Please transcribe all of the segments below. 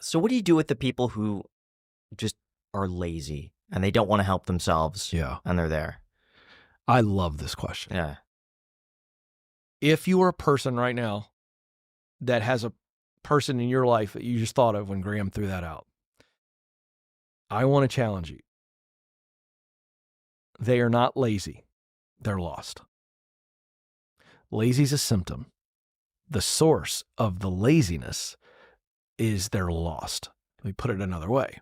So what do you do with the people who just are lazy and they don't want to help themselves? Yeah. And they're there. I love this question. Yeah. If you are a person right now that has a person in your life that you just thought of when Graham threw that out, I want to challenge you. They are not lazy. They're lost. Lazy is a symptom. The source of the laziness is they're lost. Let me put it another way.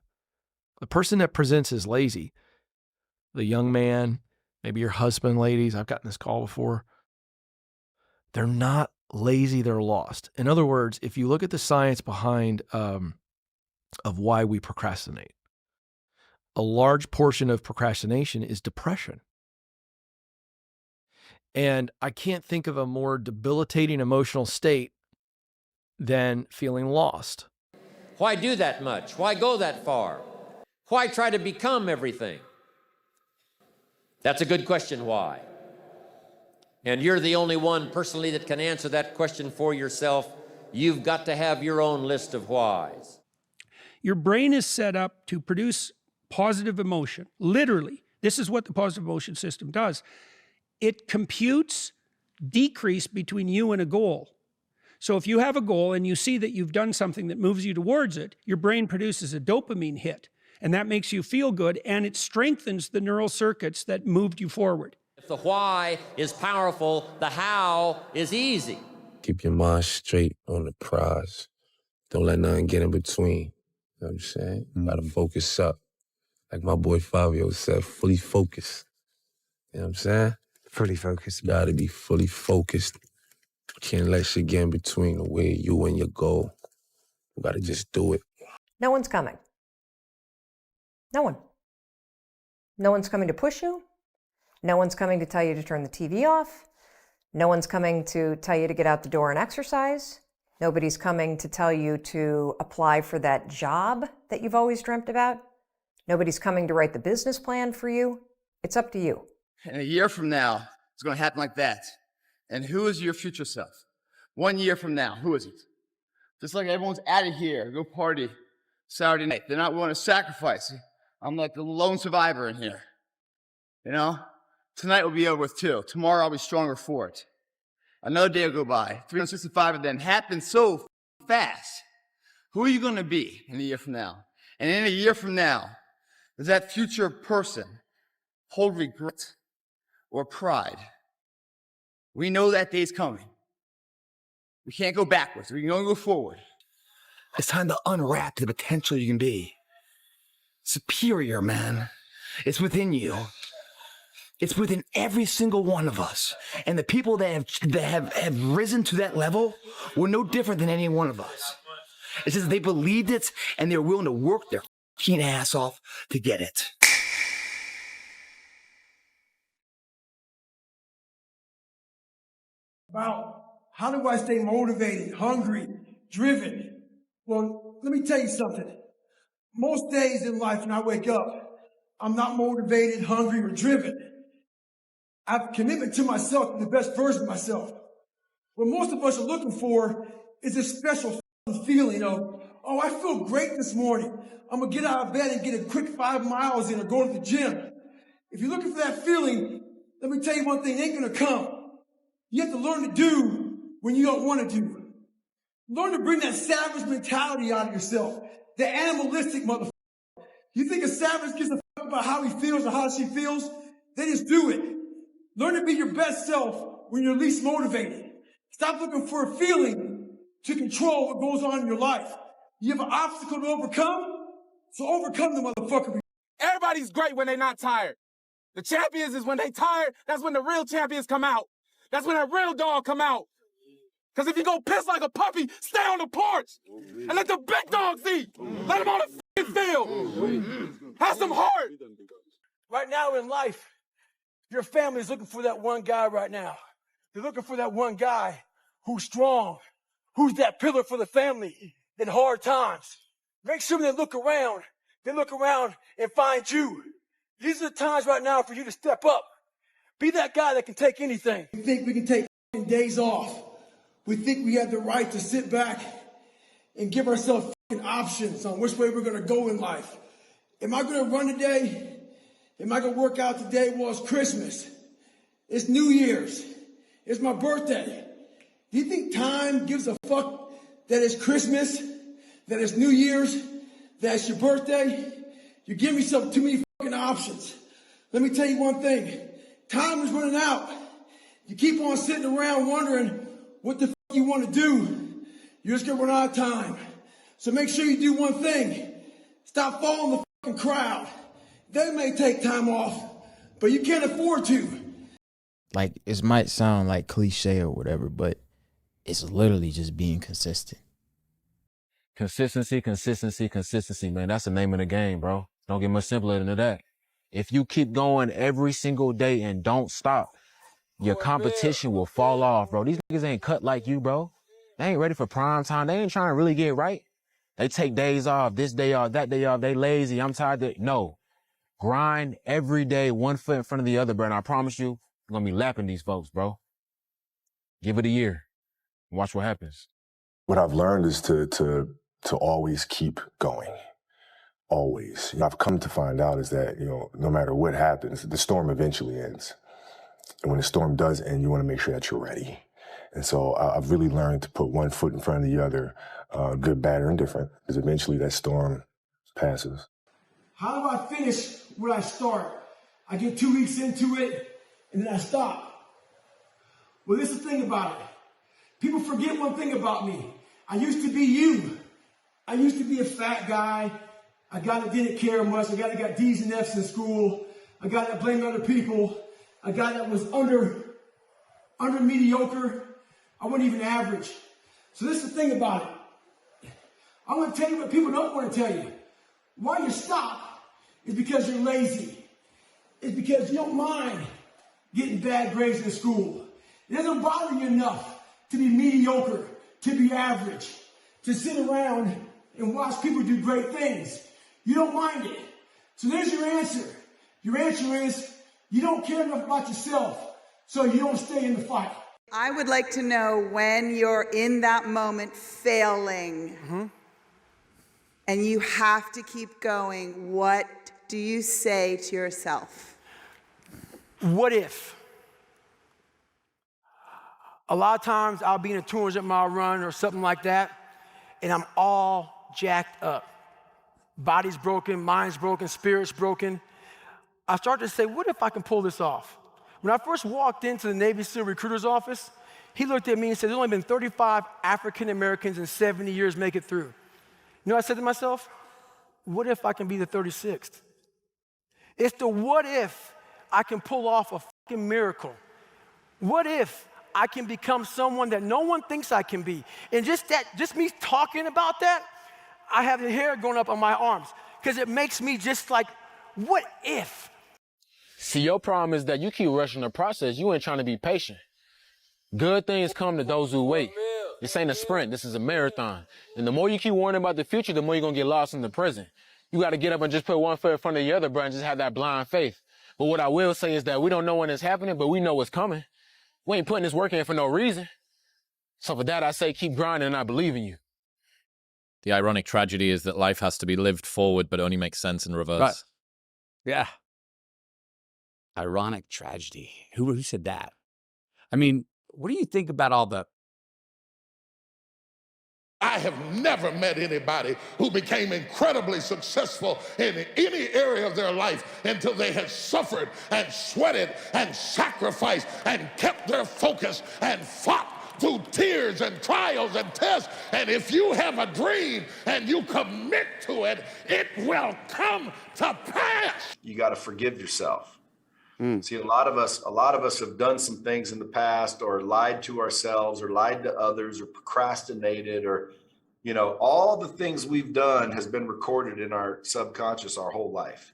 The person that presents as lazy, the young man, maybe your husband, ladies, I've gotten this call before, they're not lazy, they're lost. In other words, if you look at the science behind of why we procrastinate, a large portion of procrastination is depression. And I can't think of a more debilitating emotional state than feeling lost. Why do that much? Why go that far? Why try to become everything? That's a good question, why? And you're the only one personally that can answer that question for yourself. You've got to have your own list of whys. Your brain is set up to produce positive emotion. Literally, this is what the positive emotion system does. It computes decrease between you and a goal. So if you have a goal and you see that you've done something that moves you towards it, your brain produces a dopamine hit, and that makes you feel good, and it strengthens the neural circuits that moved you forward. If the why is powerful, the how is easy. Keep your mind straight on the prize. Don't let nothing get in between. You know what I'm saying? Gotta focus up. Like my boy Fabio said, fully focused. You know what I'm saying? Fully focused. Gotta be fully focused. Can't let shit get in between the way you and your goal. You gotta just do it. No one's coming. No one. No one's coming to push you. No one's coming to tell you to turn the TV off. No one's coming to tell you to get out the door and exercise. Nobody's coming to tell you to apply for that job that you've always dreamt about. Nobody's coming to write the business plan for you. It's up to you. And a year from now, it's going to happen like that. And who is your future self? 1 year from now, who is it? Just like everyone's out of here, go party Saturday night. They're not willing to sacrifice. I'm like the lone survivor in here. You know? Tonight will be over with too. Tomorrow I'll be stronger for it. Another day will go by. 365 of them happen so fast. Who are you going to be in a year from now? And in a year from now, does that future person hold regret or pride? We know that day's coming. We can't go backwards. We can only go forward. It's time to unwrap the potential you can be. Superior, man. It's within you. It's within every single one of us. And the people that have risen to that level were no different than any one of us. It's just they believed it and they're willing to work their fucking ass off to get it. About how do I stay motivated, hungry, driven? Well, let me tell you something. Most days in life when I wake up, I'm not motivated, hungry, or driven. I have a commitment to myself and the best version of myself. What most of us are looking for is a special feeling of, oh, I feel great this morning. I'm going to get out of bed and get a quick 5 miles in or go to the gym. If you're looking for that feeling, let me tell you one thing, it ain't going to come. You have to learn to do when you don't want to do. Learn to bring that savage mentality out of yourself. The animalistic motherfucker. You think a savage gives a fuck about how he feels or how she feels? They just do it. Learn to be your best self when you're least motivated. Stop looking for a feeling to control what goes on in your life. You have an obstacle to overcome, so overcome the motherfucker. Everybody's great when they're not tired. The champions is when they tired, that's when the real champions come out. That's when that real dog come out. Because if you go piss like a puppy, stay on the porch and let the big dogs eat. Let them on the field. Have some heart. Right now in life, your family is looking for that one guy right now. They're looking for that one guy who's strong, who's that pillar for the family in hard times. Make sure they look around and find you. These are the times right now for you to step up. Be that guy that can take anything. We think we can take days off. We think we have the right to sit back and give ourselves options on which way we're going to go in life. Am I going to run today? Am I going to work out today? Well, it's Christmas. It's New Year's. It's my birthday. Do you think time gives a fuck that it's Christmas, that it's New Year's, that it's your birthday? You give me too many fucking options. Let me tell you one thing. Time is running out. You keep on sitting around wondering what the fuck you want to do. You're just going to run out of time. So make sure you do one thing. Stop following the fucking crowd. They may take time off, but you can't afford to. Like, it might sound like cliche or whatever, but it's literally just being consistent. Consistency, consistency, consistency, man. That's the name of the game, bro. Don't get much simpler than that. If you keep going every single day and don't stop, your competition will fall off, bro. These niggas ain't cut like you, bro. They ain't ready for prime time. They ain't trying to really get right. They take days off, this day off, that day off. They lazy. I'm tired. No. Grind every day, one foot in front of the other, bro. And I promise you, you're going to be lapping these folks, bro. Give it a year. Watch what happens. What I've learned is to always keep going. Always. I've come to find out is that, no matter what happens, the storm eventually ends. And when the storm does end, you want to make sure that you're ready. And so I've really learned to put one foot in front of the other, good, bad, or indifferent, because eventually that storm passes. How do I finish what I start? I get 2 weeks into it, and then I stop. Well, this is the thing about it. People forget one thing about me. I used to be you. I used to be a fat guy, a guy that didn't care much, a guy that got D's and F's in school, a guy that blamed other people, a guy that was under mediocre. I wasn't even average. So this is the thing about it. I'm going to tell you what people don't want to tell you. Why you stop is because you're lazy. It's because you don't mind getting bad grades in school. It doesn't bother you enough to be mediocre, to be average, to sit around and watch people do great things. You don't mind it. So there's your answer. Your answer is you don't care enough about yourself, so you don't stay in the fight. I would like to know when you're in that moment failing and you have to keep going, what do you say to yourself? What if? A lot of times I'll be in a 200-mile run or something like that, and I'm all jacked up. Body's broken, mind's broken, spirit's broken. I start to say, what if I can pull this off? When I first walked into the Navy SEAL recruiter's office, he looked at me and said, there's only been 35 African Americans in 70 years make it through. You know what I said to myself? What if I can be the 36th? It's the what if I can pull off a fucking miracle. What if I can become someone that no one thinks I can be? And just me talking about that, I have the hair going up on my arms because it makes me just like, what if? See, your problem is that you keep rushing the process. You ain't trying to be patient. Good things come to those who wait. This ain't a sprint. This is a marathon. And the more you keep worrying about the future, the more you're going to get lost in the present. You got to get up and just put one foot in front of the other, bro, and just have that blind faith. But what I will say is that we don't know when it's happening, but we know what's coming. We ain't putting this work in for no reason. So for that, I say keep grinding, and I believe in you. The ironic tragedy is that life has to be lived forward, but only makes sense in reverse. Right. Yeah. Ironic tragedy. Who said that? I mean, what do you think about all the... I have never met anybody who became incredibly successful in any area of their life until they had suffered and sweated and sacrificed and kept their focus and fought through tears and trials and tests. And if you have a dream and you commit to it, it will come to pass. You got to forgive yourself. See, a lot of us have done some things in the past, or lied to ourselves, or lied to others, or procrastinated, or, all the things we've done has been recorded in our subconscious our whole life.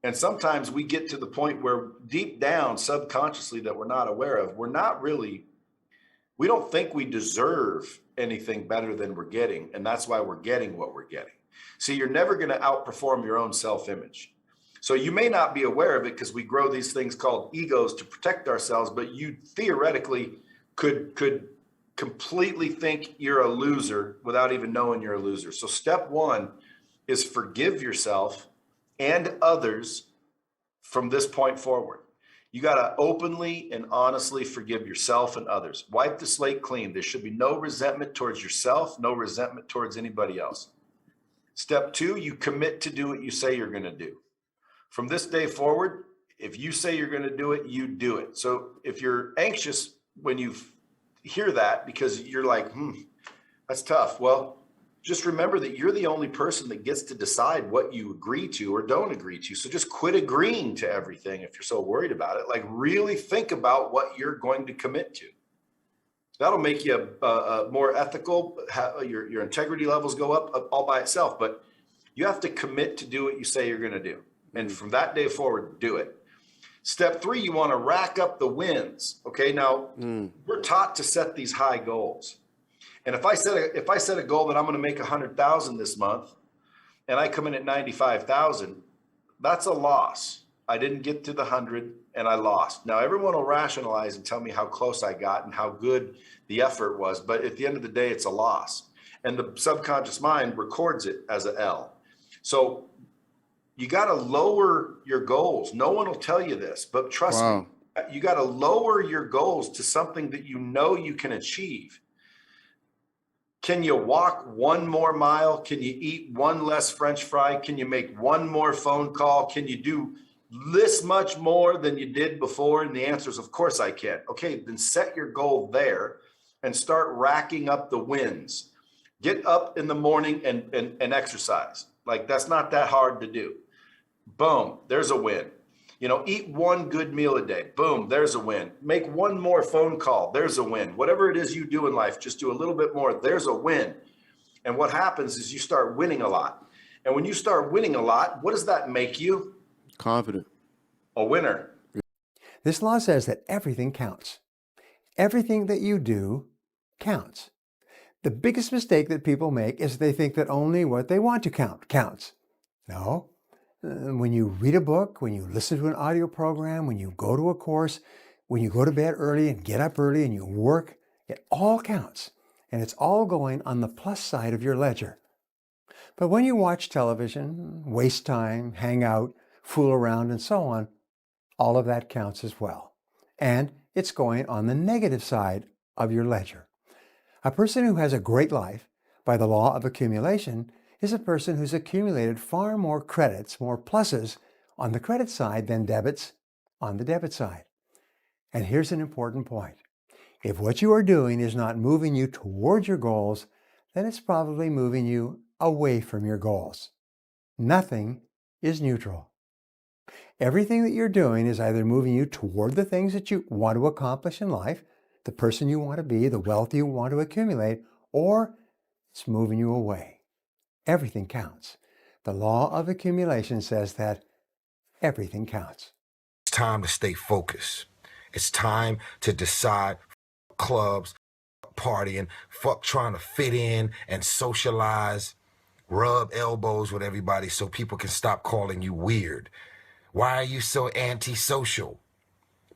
And sometimes we get to the point where deep down, subconsciously, that we're not aware of, we don't think we deserve anything better than we're getting. And that's why we're getting what we're getting. See, you're never going to outperform your own self-image. So you may not be aware of it because we grow these things called egos to protect ourselves, but you theoretically could completely think you're a loser without even knowing you're a loser. So step one is forgive yourself and others from this point forward. You got to openly and honestly forgive yourself and others. Wipe the slate clean. There should be no resentment towards yourself, no resentment towards anybody else. Step two, you commit to do what you say you're going to do. From this day forward, if you say you're going to do it, you do it. So if you're anxious when you hear that because you're like, that's tough. Well, just remember that you're the only person that gets to decide what you agree to or don't agree to. So just quit agreeing to everything if you're so worried about it. Like really think about what you're going to commit to. That'll make you more ethical. Your integrity levels go up all by itself, but you have to commit to do what you say you're going to do. And from that day forward, do it. Step three, you want to rack up the wins. Okay. Now we're taught to set these high goals. And if I set a goal that I'm going to make 100,000 this month and I come in at 95,000, that's a loss. I didn't get to the 100 and I lost. Now everyone will rationalize and tell me how close I got and how good the effort was. But at the end of the day, it's a loss. And the subconscious mind records it as an L. So you got to lower your goals. No one will tell you this, but trust me, you got to lower your goals to something that you know you can achieve. Can you walk one more mile? Can you eat one less French fry? Can you make one more phone call? Can you do this much more than you did before? And the answer is, of course I can. Okay, then set your goal there and start racking up the wins. Get up in the morning and exercise. Like that's not that hard to do. Boom, there's a win. You know, eat one good meal a day. Boom, there's a win. Make one more phone call. There's a win. Whatever it is you do in life, just do a little bit more. There's a win. And what happens is you start winning a lot. And when you start winning a lot, what does that make you? Confident. A winner. This law says that everything counts. Everything that you do counts. The biggest mistake that people make is they think that only what they want to count counts. No. When you read a book, when you listen to an audio program, when you go to a course, when you go to bed early and get up early and you work, it all counts. And it's all going on the plus side of your ledger. But when you watch television, waste time, hang out, fool around, and so on, all of that counts as well. And it's going on the negative side of your ledger. A person who has a great life, by the law of accumulation, is a person who's accumulated far more credits, more pluses on the credit side than debits on the debit side. And here's an important point. If what you are doing is not moving you towards your goals, then it's probably moving you away from your goals. Nothing is neutral. Everything that you're doing is either moving you toward the things that you want to accomplish in life, the person you want to be, the wealth you want to accumulate, or it's moving you away. Everything counts. The law of accumulation says that everything counts. It's time to stay focused. It's time to decide clubs, partying, fuck trying to fit in and socialize, rub elbows with everybody so people can stop calling you weird. Why are you so antisocial?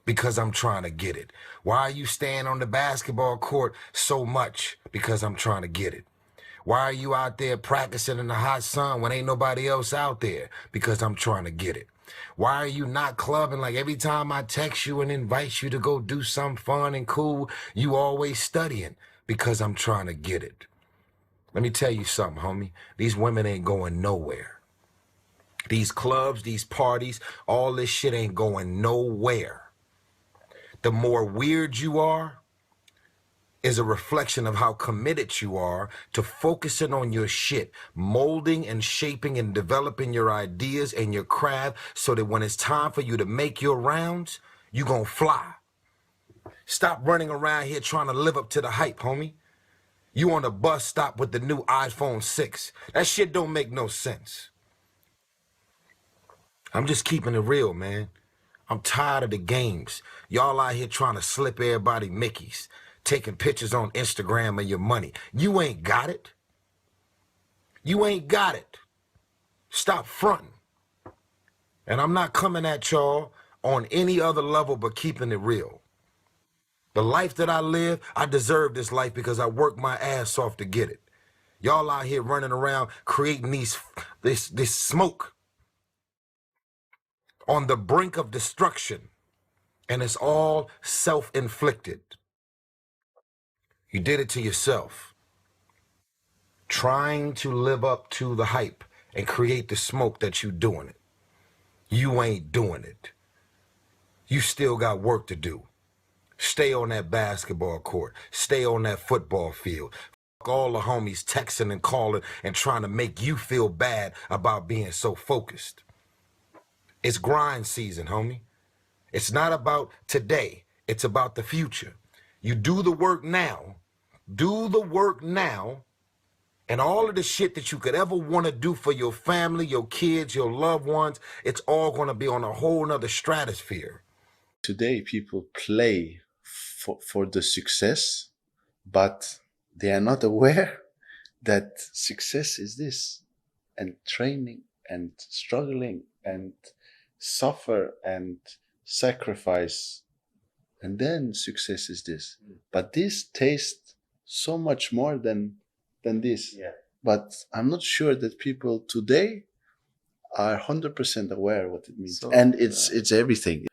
Because I'm trying to get it. Why are you staying on the basketball court so much? Because I'm trying to get it. Why are you out there practicing in the hot sun when ain't nobody else out there? Because I'm trying to get it. Why are you not clubbing? Like every time I text you and invite you to go do something fun and cool, you always studying? Because I'm trying to get it. Let me tell you something, homie. These women ain't going nowhere. These clubs, these parties, all this shit ain't going nowhere. The more weird you are, is a reflection of how committed you are to focusing on your shit, molding and shaping and developing your ideas and your craft so that when it's time for you to make your rounds, you gonna fly. Stop running around here trying to live up to the hype, homie. You on the bus stop with the new iPhone 6. That shit don't make no sense. I'm just keeping it real, man. I'm tired of the games. Y'all out here trying to slip everybody Mickeys, taking pictures on Instagram of your money. You ain't got it. You ain't got it. Stop fronting. And I'm not coming at y'all on any other level but keeping it real. The life that I live, I deserve this life because I worked my ass off to get it. Y'all out here running around creating this smoke on the brink of destruction, and it's all self-inflicted. You did it to yourself. Trying to live up to the hype and create the smoke that you doing it. You ain't doing it. You still got work to do. Stay on that basketball court. Stay on that football field. Fuck all the homies texting and calling and trying to make you feel bad about being so focused. It's grind season, homie. It's not about today. It's about the future. You do the work now. Do the work now. And all of the shit that you could ever want to do for your family, your kids, your loved ones, it's all going to be on a whole nother stratosphere. Today, people play for the success, but they are not aware that success is this, and training and struggling and suffer and sacrifice, and then success is this. But this tastes so much more than this. Yeah. But I'm not sure that people today are 100% aware what it means, and it's everything.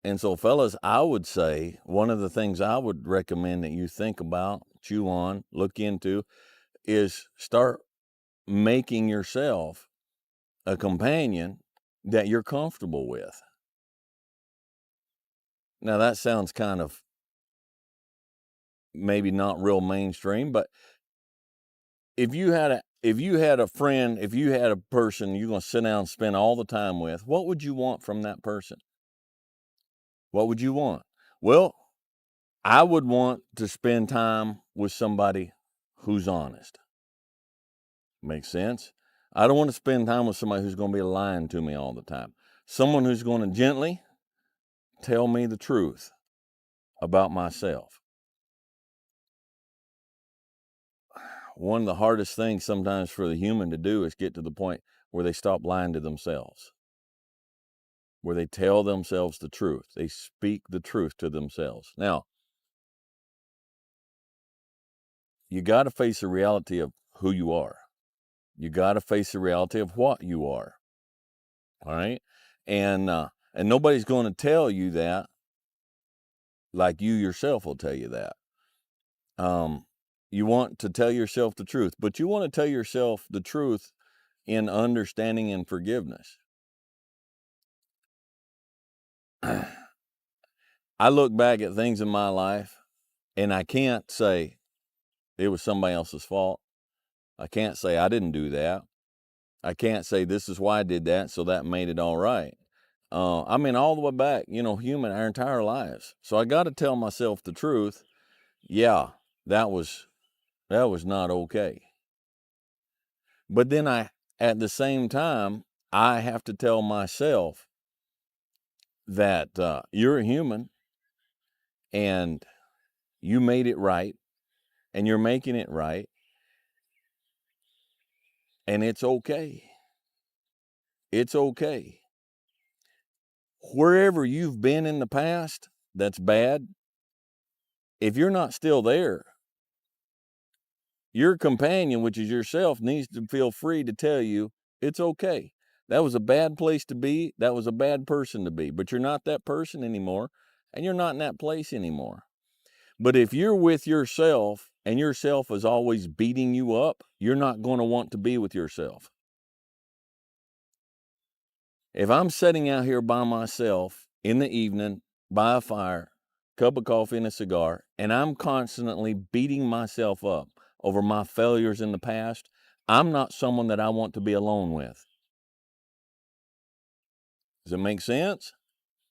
And so, fellas, I would say one of the things I would recommend that you think about, chew on, look into, is start making yourself a companion that you're comfortable with. Now, that sounds kind of maybe not real mainstream, but if you had a friend, if you had a person you're going to sit down and spend all the time with, what would you want from that person? What would you want? Well, I would want to spend time with somebody who's honest. Makes sense? I don't want to spend time with somebody who's going to be lying to me all the time. Someone who's going to gently tell me the truth about myself. One of the hardest things sometimes for the human to do is get to the point where they stop lying to themselves, where they tell themselves the truth. They speak the truth to themselves. Now, you got to face the reality of who you are. You got to face the reality of what you are. All right? And nobody's going to tell you that like you yourself will tell you that. You want to tell yourself the truth, but you want to tell yourself the truth in understanding and forgiveness. I look back at things in my life and I can't say it was somebody else's fault. I can't say I didn't do that. I can't say this is why I did that, so that made it all right. I mean, all the way back, human, our entire lives. So I got to tell myself the truth. Yeah, that was not okay. But then at the same time, I have to tell myself that you're a human and you made it right and you're making it right and it's okay. It's okay. Wherever you've been in the past that's bad, if you're not still there, your companion, which is yourself, needs to feel free to tell you it's okay. That was a bad place to be. That was a bad person to be. But you're not that person anymore, and you're not in that place anymore. But if you're with yourself and yourself is always beating you up, you're not going to want to be with yourself. If I'm sitting out here by myself in the evening, by a fire, cup of coffee and a cigar, and I'm constantly beating myself up over my failures in the past, I'm not someone that I want to be alone with. Does it make sense?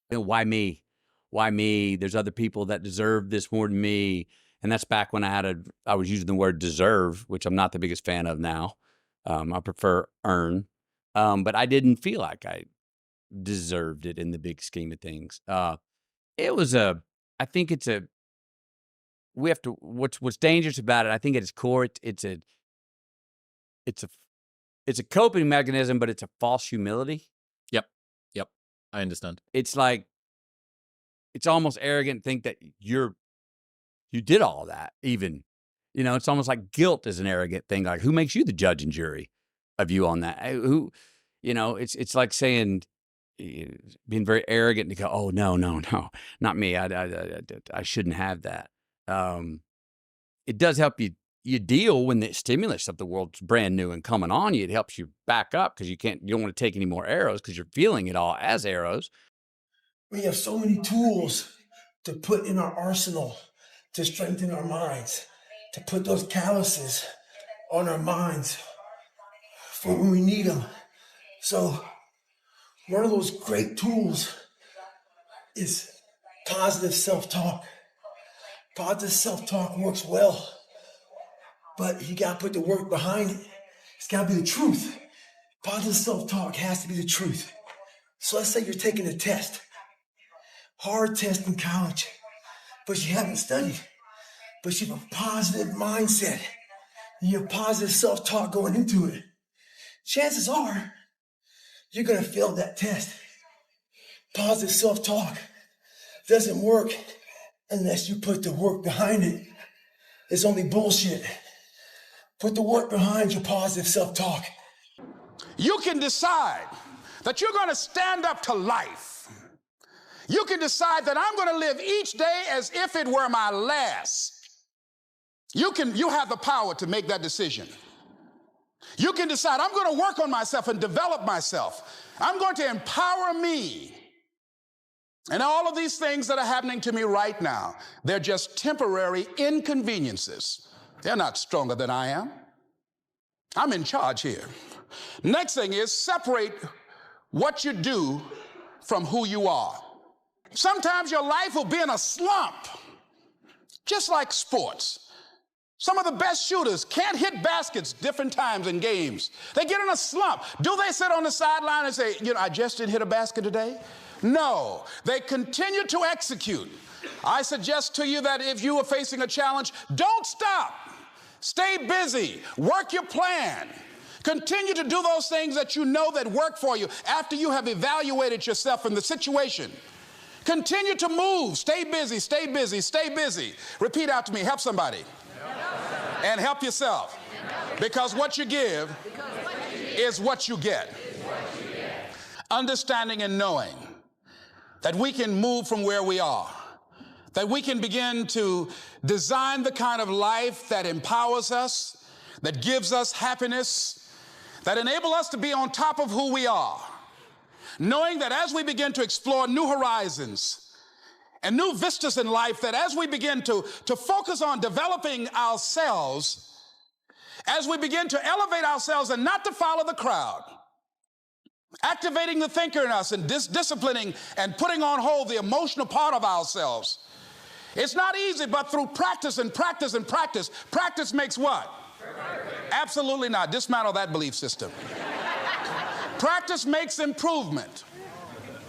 Why me? Why me? There's other people that deserve this more than me. And that's back when I was using the word deserve, which I'm not the biggest fan of now. I prefer earn. But I didn't feel like I deserved it in the big scheme of things. I think we have to, what's dangerous about it, I think at its core, it's a coping mechanism, but it's a false humility. Yep. I understand. It's like, it's almost arrogant to think that you're You did all that, even. You know, it's almost like guilt is an arrogant thing. Like, who makes you the judge and jury of you on that? Who, you know, it's like saying, being very arrogant to go, oh, no, not me. I shouldn't have that. It does help you deal when the stimulus of the world's brand new and coming on you. It helps you back up because you don't want to take any more arrows because you're feeling it all as arrows. We have so many tools to put in our arsenal to strengthen our minds, to put those calluses on our minds for when we need them. So one of those great tools is positive self-talk. Positive self-talk works well, but you gotta put the work behind it. It's gotta be the truth. Positive self-talk has to be the truth. So let's say you're taking a test, hard test in college, but you haven't studied, but you have a positive mindset, and you have positive self-talk going into it. Chances are you're gonna fail that test. Positive self-talk doesn't work unless you put the work behind it. It's only bullshit. Put the work behind your positive self-talk. You can decide that you're going to stand up to life. You can decide that I'm going to live each day as if it were my last. You have the power to make that decision. You can decide I'm going to work on myself and develop myself. I'm going to empower me. And all of these things that are happening to me right now, they're just temporary inconveniences. They're not stronger than I am. I'm in charge here. Next thing is separate what you do from who you are. Sometimes your life will be in a slump, just like sports. Some of the best shooters can't hit baskets different times in games. They get in a slump. Do they sit on the sideline and say, I just didn't hit a basket today? No, they continue to execute. I suggest to you that if you are facing a challenge, don't stop. Stay busy. Work your plan. Continue to do those things that you know that work for you after you have evaluated yourself in the situation. Continue to move. Stay busy, stay busy, stay busy. Repeat out to me. Help somebody. And help yourself. Because what you give is what you get. Understanding and knowing that we can move from where we are, that we can begin to design the kind of life that empowers us, that gives us happiness, that enable us to be on top of who we are, knowing that as we begin to explore new horizons and new vistas in life, that as we begin to focus on developing ourselves, as we begin to elevate ourselves and not to follow the crowd, activating the thinker in us and disciplining and putting on hold the emotional part of ourselves. It's not easy, but through practice and practice and practice, practice makes what? Absolutely not. Dismantle that belief system. Practice makes improvement.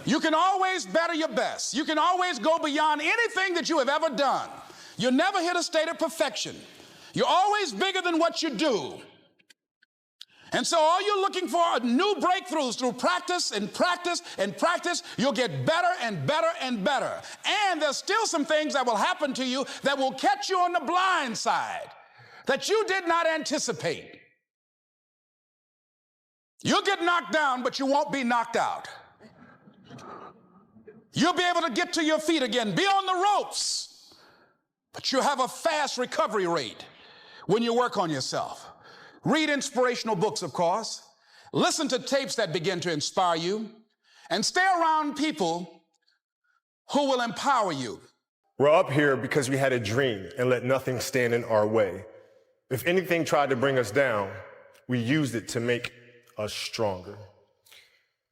You can always better your best. You can always go beyond anything that you have ever done. You'll never hit a state of perfection. You're always bigger than what you do. And so all you're looking for are new breakthroughs through practice and practice and practice. You'll get better and better and better. And there's still some things that will happen to you that will catch you on the blind side that you did not anticipate. You'll get knocked down, but you won't be knocked out. You'll be able to get to your feet again, be on the ropes, but you'll have a fast recovery rate when you work on yourself. Read inspirational books, of course. Listen to tapes that begin to inspire you, and stay around people who will empower you. We're up here because we had a dream and let nothing stand in our way. If anything tried to bring us down, we used it to make us stronger.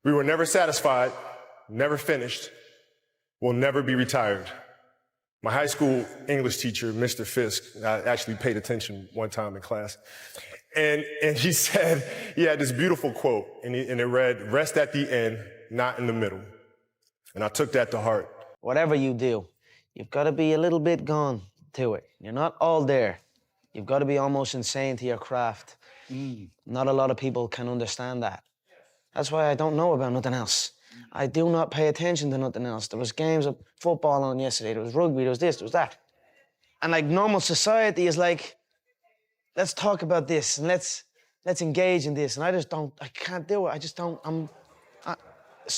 We were never satisfied, never finished, will never be retired. My high school English teacher, Mr. Fisk, I actually paid attention one time in class, and he said, he had this beautiful quote, and it read, "Rest at the end, not in the middle." And I took that to heart. Whatever you do, you've got to be a little bit gone to it. You're not all there. You've got to be almost insane to your craft. Not a lot of people can understand that. That's why I don't know about nothing else. I do not pay attention to nothing else. There was games of football on yesterday. There was rugby. There was this. There was that. And like normal society is like, let's talk about this and let's engage in this. And I can't do it. I just don't,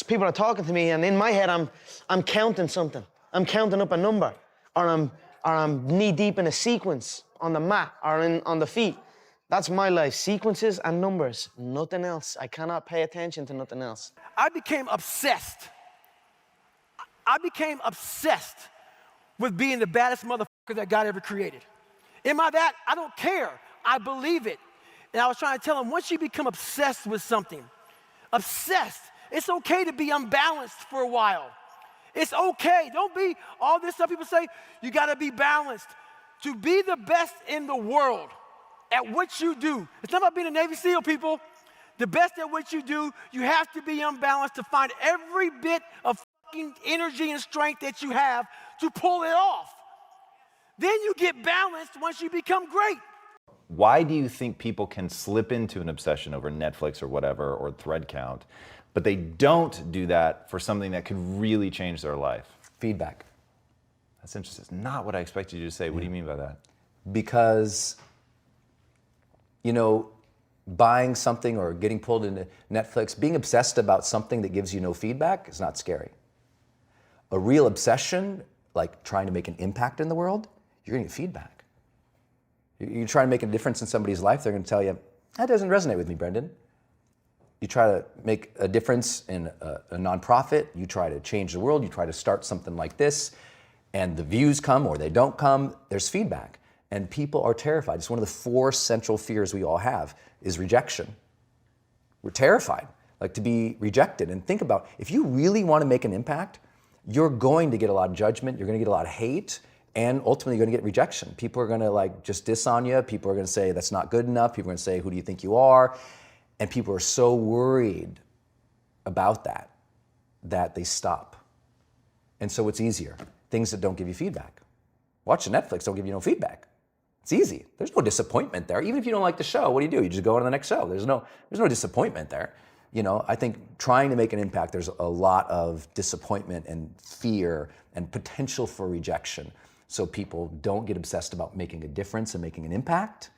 people are talking to me and in my head, I'm counting something. I'm counting up a number or I'm knee deep in a sequence on the mat or on the feet. That's my life, sequences and numbers, nothing else. I cannot pay attention to nothing else. I became obsessed. I became obsessed with being the baddest motherfucker that God ever created. Am I that? I don't care. I believe it. And I was trying to tell him, once you become obsessed with something, obsessed, it's okay to be unbalanced for a while. It's okay. Don't be all this stuff people say, you gotta be balanced. To be the best in the world at what you do, it's not about being a Navy SEAL, people. The best at what you do, you have to be unbalanced to find every bit of fucking energy and strength that you have to pull it off. Then you get balanced once you become great. Why do you think people can slip into an obsession over Netflix or whatever, or thread count, but they don't do that for something that could really change their life? Feedback. That's interesting. It's not what I expected you to say. What do you mean by that? Because, you know, buying something or getting pulled into Netflix, being obsessed about something that gives you no feedback is not scary. A real obsession, like trying to make an impact in the world, you're gonna get feedback. You try to make a difference in somebody's life, they're gonna tell you, that doesn't resonate with me, Brendan. You try to make a difference in a nonprofit, you try to change the world, you try to start something like this, and the views come or they don't come, there's feedback. And people are terrified. It's one of the 4 central fears we all have is rejection. We're terrified, like to be rejected. And think about, if you really want to make an impact, you're going to get a lot of judgment, you're going to get a lot of hate, and ultimately you're going to get rejection. People are going to like just diss on you. People are going to say that's not good enough. People are going to say, who do you think you are? And people are so worried about that they stop. And so it's easier. Things that don't give you feedback. Watching Netflix don't give you no feedback. It's easy. There's no disappointment there. Even if you don't like the show, what do? You just go on to the next show. There's no disappointment there. You know, I think trying to make an impact, there's a lot of disappointment and fear and potential for rejection. So people don't get obsessed about making a difference and making an impact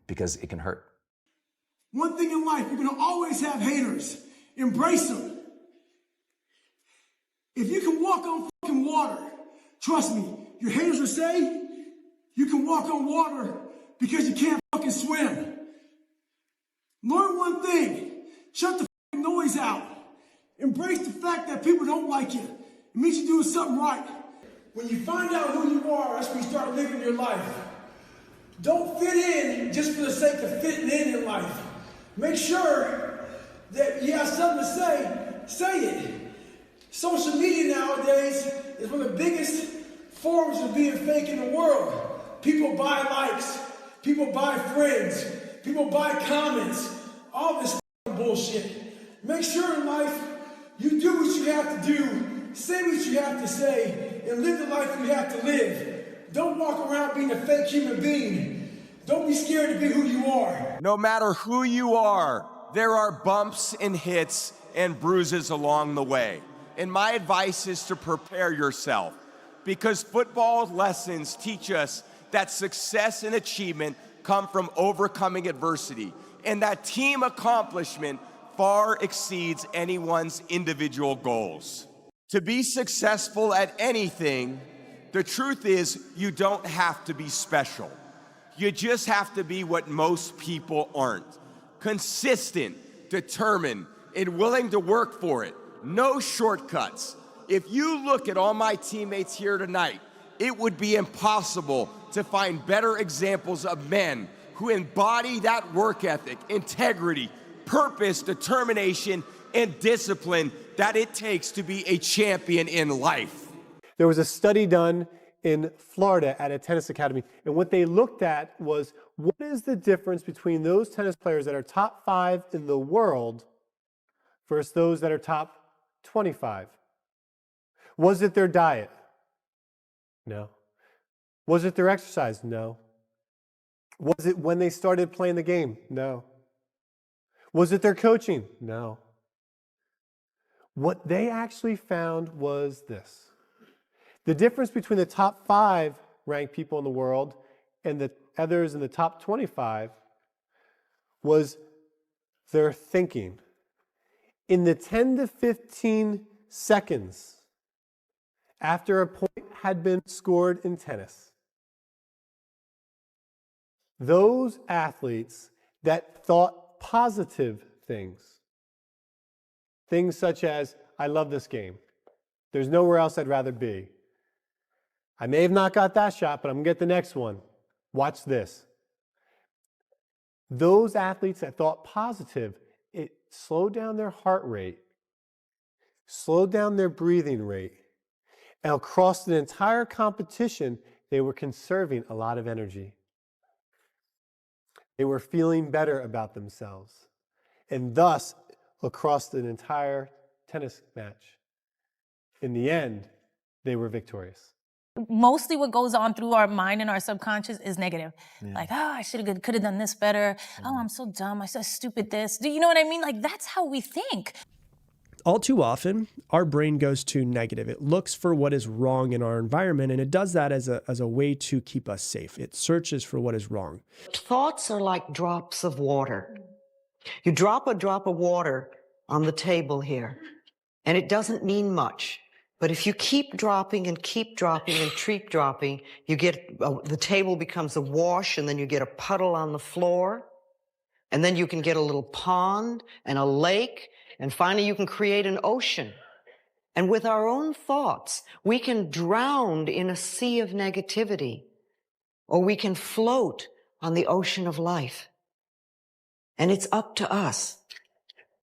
because it can hurt. One thing in life, you're gonna always have haters. Embrace them. If you can walk on fucking water, trust me, your haters will say you can walk on water because you can't fucking swim. Learn one thing, shut the fucking noise out. Embrace the fact that people don't like you. It means you're doing something right. When you find out who you are, that's when you start living your life. Don't fit in just for the sake of fitting in life. Make sure that you have something to say it. Social media nowadays is one of the biggest forms of being fake in the world. People buy likes, people buy friends, people buy comments, all this bullshit. Make sure in life you do what you have to do, say what you have to say, and live the life you have to live. Don't walk around being a fake human being. Don't be scared to be who you are. No matter who you are, there are bumps and hits and bruises along the way. And my advice is to prepare yourself, because football lessons teach us that success and achievement come from overcoming adversity, and that team accomplishment far exceeds anyone's individual goals. To be successful at anything, the truth is you don't have to be special. You just have to be what most people aren't. Consistent, determined, and willing to work for it. No shortcuts. If you look at all my teammates here tonight, it would be impossible to find better examples of men who embody that work ethic, integrity, purpose, determination, and discipline that it takes to be a champion in life. There was a study done in Florida at a tennis academy, and what they looked at was, what is the difference between those tennis players that are top 5 in the world versus those that are top 25? Was it their diet? No. Was it their exercise? No. Was it when they started playing the game? No. Was it their coaching? No. What they actually found was this. The difference between the top 5 ranked people in the world, and the others in the top 25 was their thinking. In the 10 to 15 seconds after a point had been scored in tennis, those athletes that thought positive things such as, I love this game. There's nowhere else I'd rather be. I may have not got that shot, but I'm going to get the next one. Watch this. Those athletes that thought positive, it slowed down their heart rate, slowed down their breathing rate, and across the entire competition, they were conserving a lot of energy. They were feeling better about themselves. And thus, across an entire tennis match, in the end, they were victorious. Mostly what goes on through our mind and our subconscious is negative. Yeah. Like, I could have done this better. Oh, I'm so dumb. I said stupid this. Do you know what I mean? Like, that's how we think. All too often, our brain goes to negative. It looks for what is wrong in our environment, and it does that as a way to keep us safe. It searches for what is wrong. Thoughts are like drops of water. You drop a drop of water on the table here, and it doesn't mean much. But if you keep dropping and keep dropping and keep dropping, you get, the table becomes a wash, and then you get a puddle on the floor, and then you can get a little pond and a lake, and finally you can create an ocean. And with our own thoughts, we can drown in a sea of negativity, or we can float on the ocean of life. And it's up to us.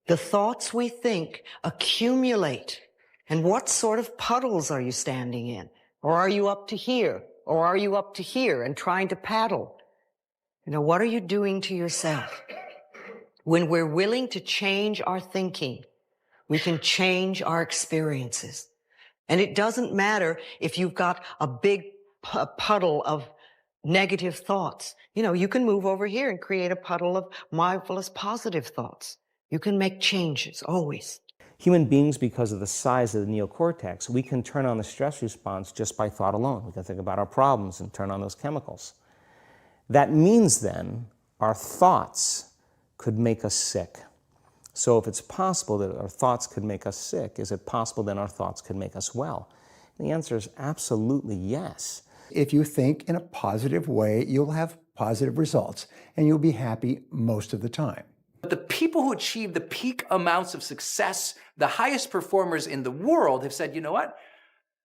The thoughts we think accumulate. And what sort of puddles are you standing in? Or are you up to here? Or are you up to here and trying to paddle? You know, what are you doing to yourself? When we're willing to change our thinking, we can change our experiences. And it doesn't matter if you've got a big puddle of negative thoughts. You know, you can move over here and create a puddle of marvelous positive thoughts. You can make changes, always. Human beings, because of the size of the neocortex, we can turn on the stress response just by thought alone. We can think about our problems and turn on those chemicals. That means then our thoughts could make us sick. So if it's possible that our thoughts could make us sick, is it possible then our thoughts could make us well? And the answer is absolutely yes. If you think in a positive way, you'll have positive results, and you'll be happy most of the time. But the people who achieve the peak amounts of success, the highest performers in the world, have said, you know what?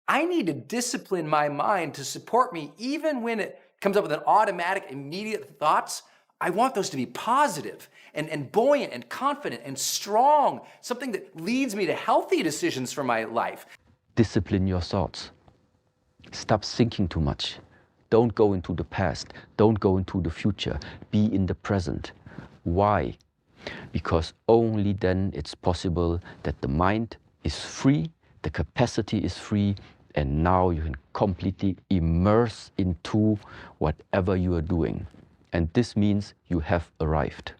I need to discipline my mind to support me even when it comes up with an automatic, immediate thoughts. I want those to be positive and buoyant and confident and strong, something that leads me to healthy decisions for my life. Discipline your thoughts. Stop thinking too much. Don't go into the past. Don't go into the future. Be in the present. Why? Because only then it's possible that the mind is free, the capacity is free, and now you can completely immerse into whatever you are doing. And this means you have arrived.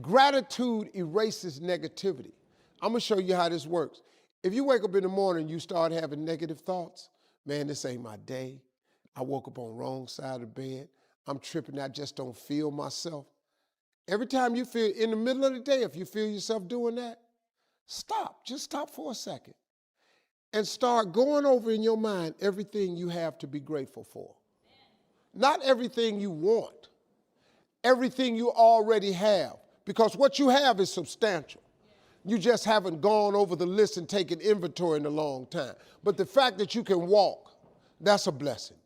Gratitude erases negativity. I'm gonna show you how this works. If you wake up in the morning, you start having negative thoughts, man, this ain't my day. I woke up on the wrong side of the bed. I'm tripping, I just don't feel myself. Every time you feel, in the middle of the day, if you feel yourself doing that, stop, just stop for a second and start going over in your mind everything you have to be grateful for. Not everything you want, everything you already have, because what you have is substantial. You just haven't gone over the list and taken inventory in a long time. But the fact that you can walk, that's a blessing.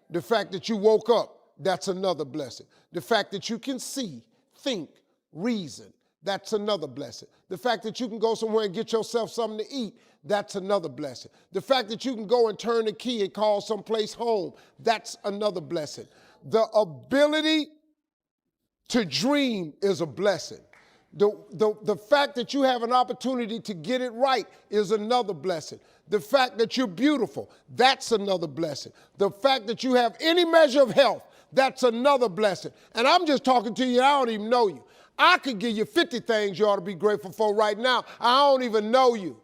The fact that you woke up, that's another blessing. The fact that you can see, think, reason, that's another blessing. The fact that you can go somewhere and get yourself something to eat, that's another blessing. The fact that you can go and turn the key and call someplace home, that's another blessing. The ability to dream is a blessing. The fact that you have an opportunity to get it right is another blessing. The fact that you're beautiful, that's another blessing. The fact that you have any measure of health, that's another blessing. And I'm just talking to you, I don't even know you. I could give you 50 things you ought to be grateful for right now. I don't even know you.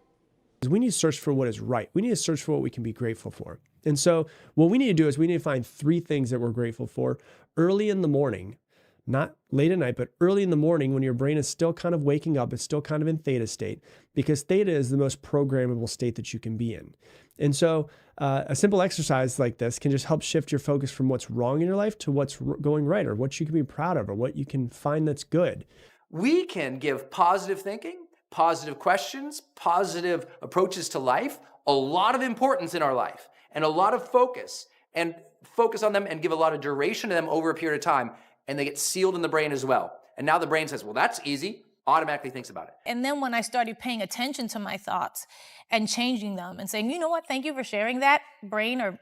We need to search for what is right. We need to search for what we can be grateful for. And so what we need to do is we need to find 3 things that we're grateful for early in the morning, not late at night, but early in the morning when your brain is still kind of waking up, it's still kind of in theta state, because theta is the most programmable state that you can be in. And so a simple exercise like this can just help shift your focus from what's wrong in your life to what's going right, or what you can be proud of, or what you can find that's good. We can give positive thinking, positive questions, positive approaches to life, a lot of importance in our life, and a lot of focus on them and give a lot of duration to them over a period of time, and they get sealed in the brain as well. And now the brain says, well, that's easy, automatically thinks about it. And then when I started paying attention to my thoughts and changing them and saying, you know what, thank you for sharing that, brain or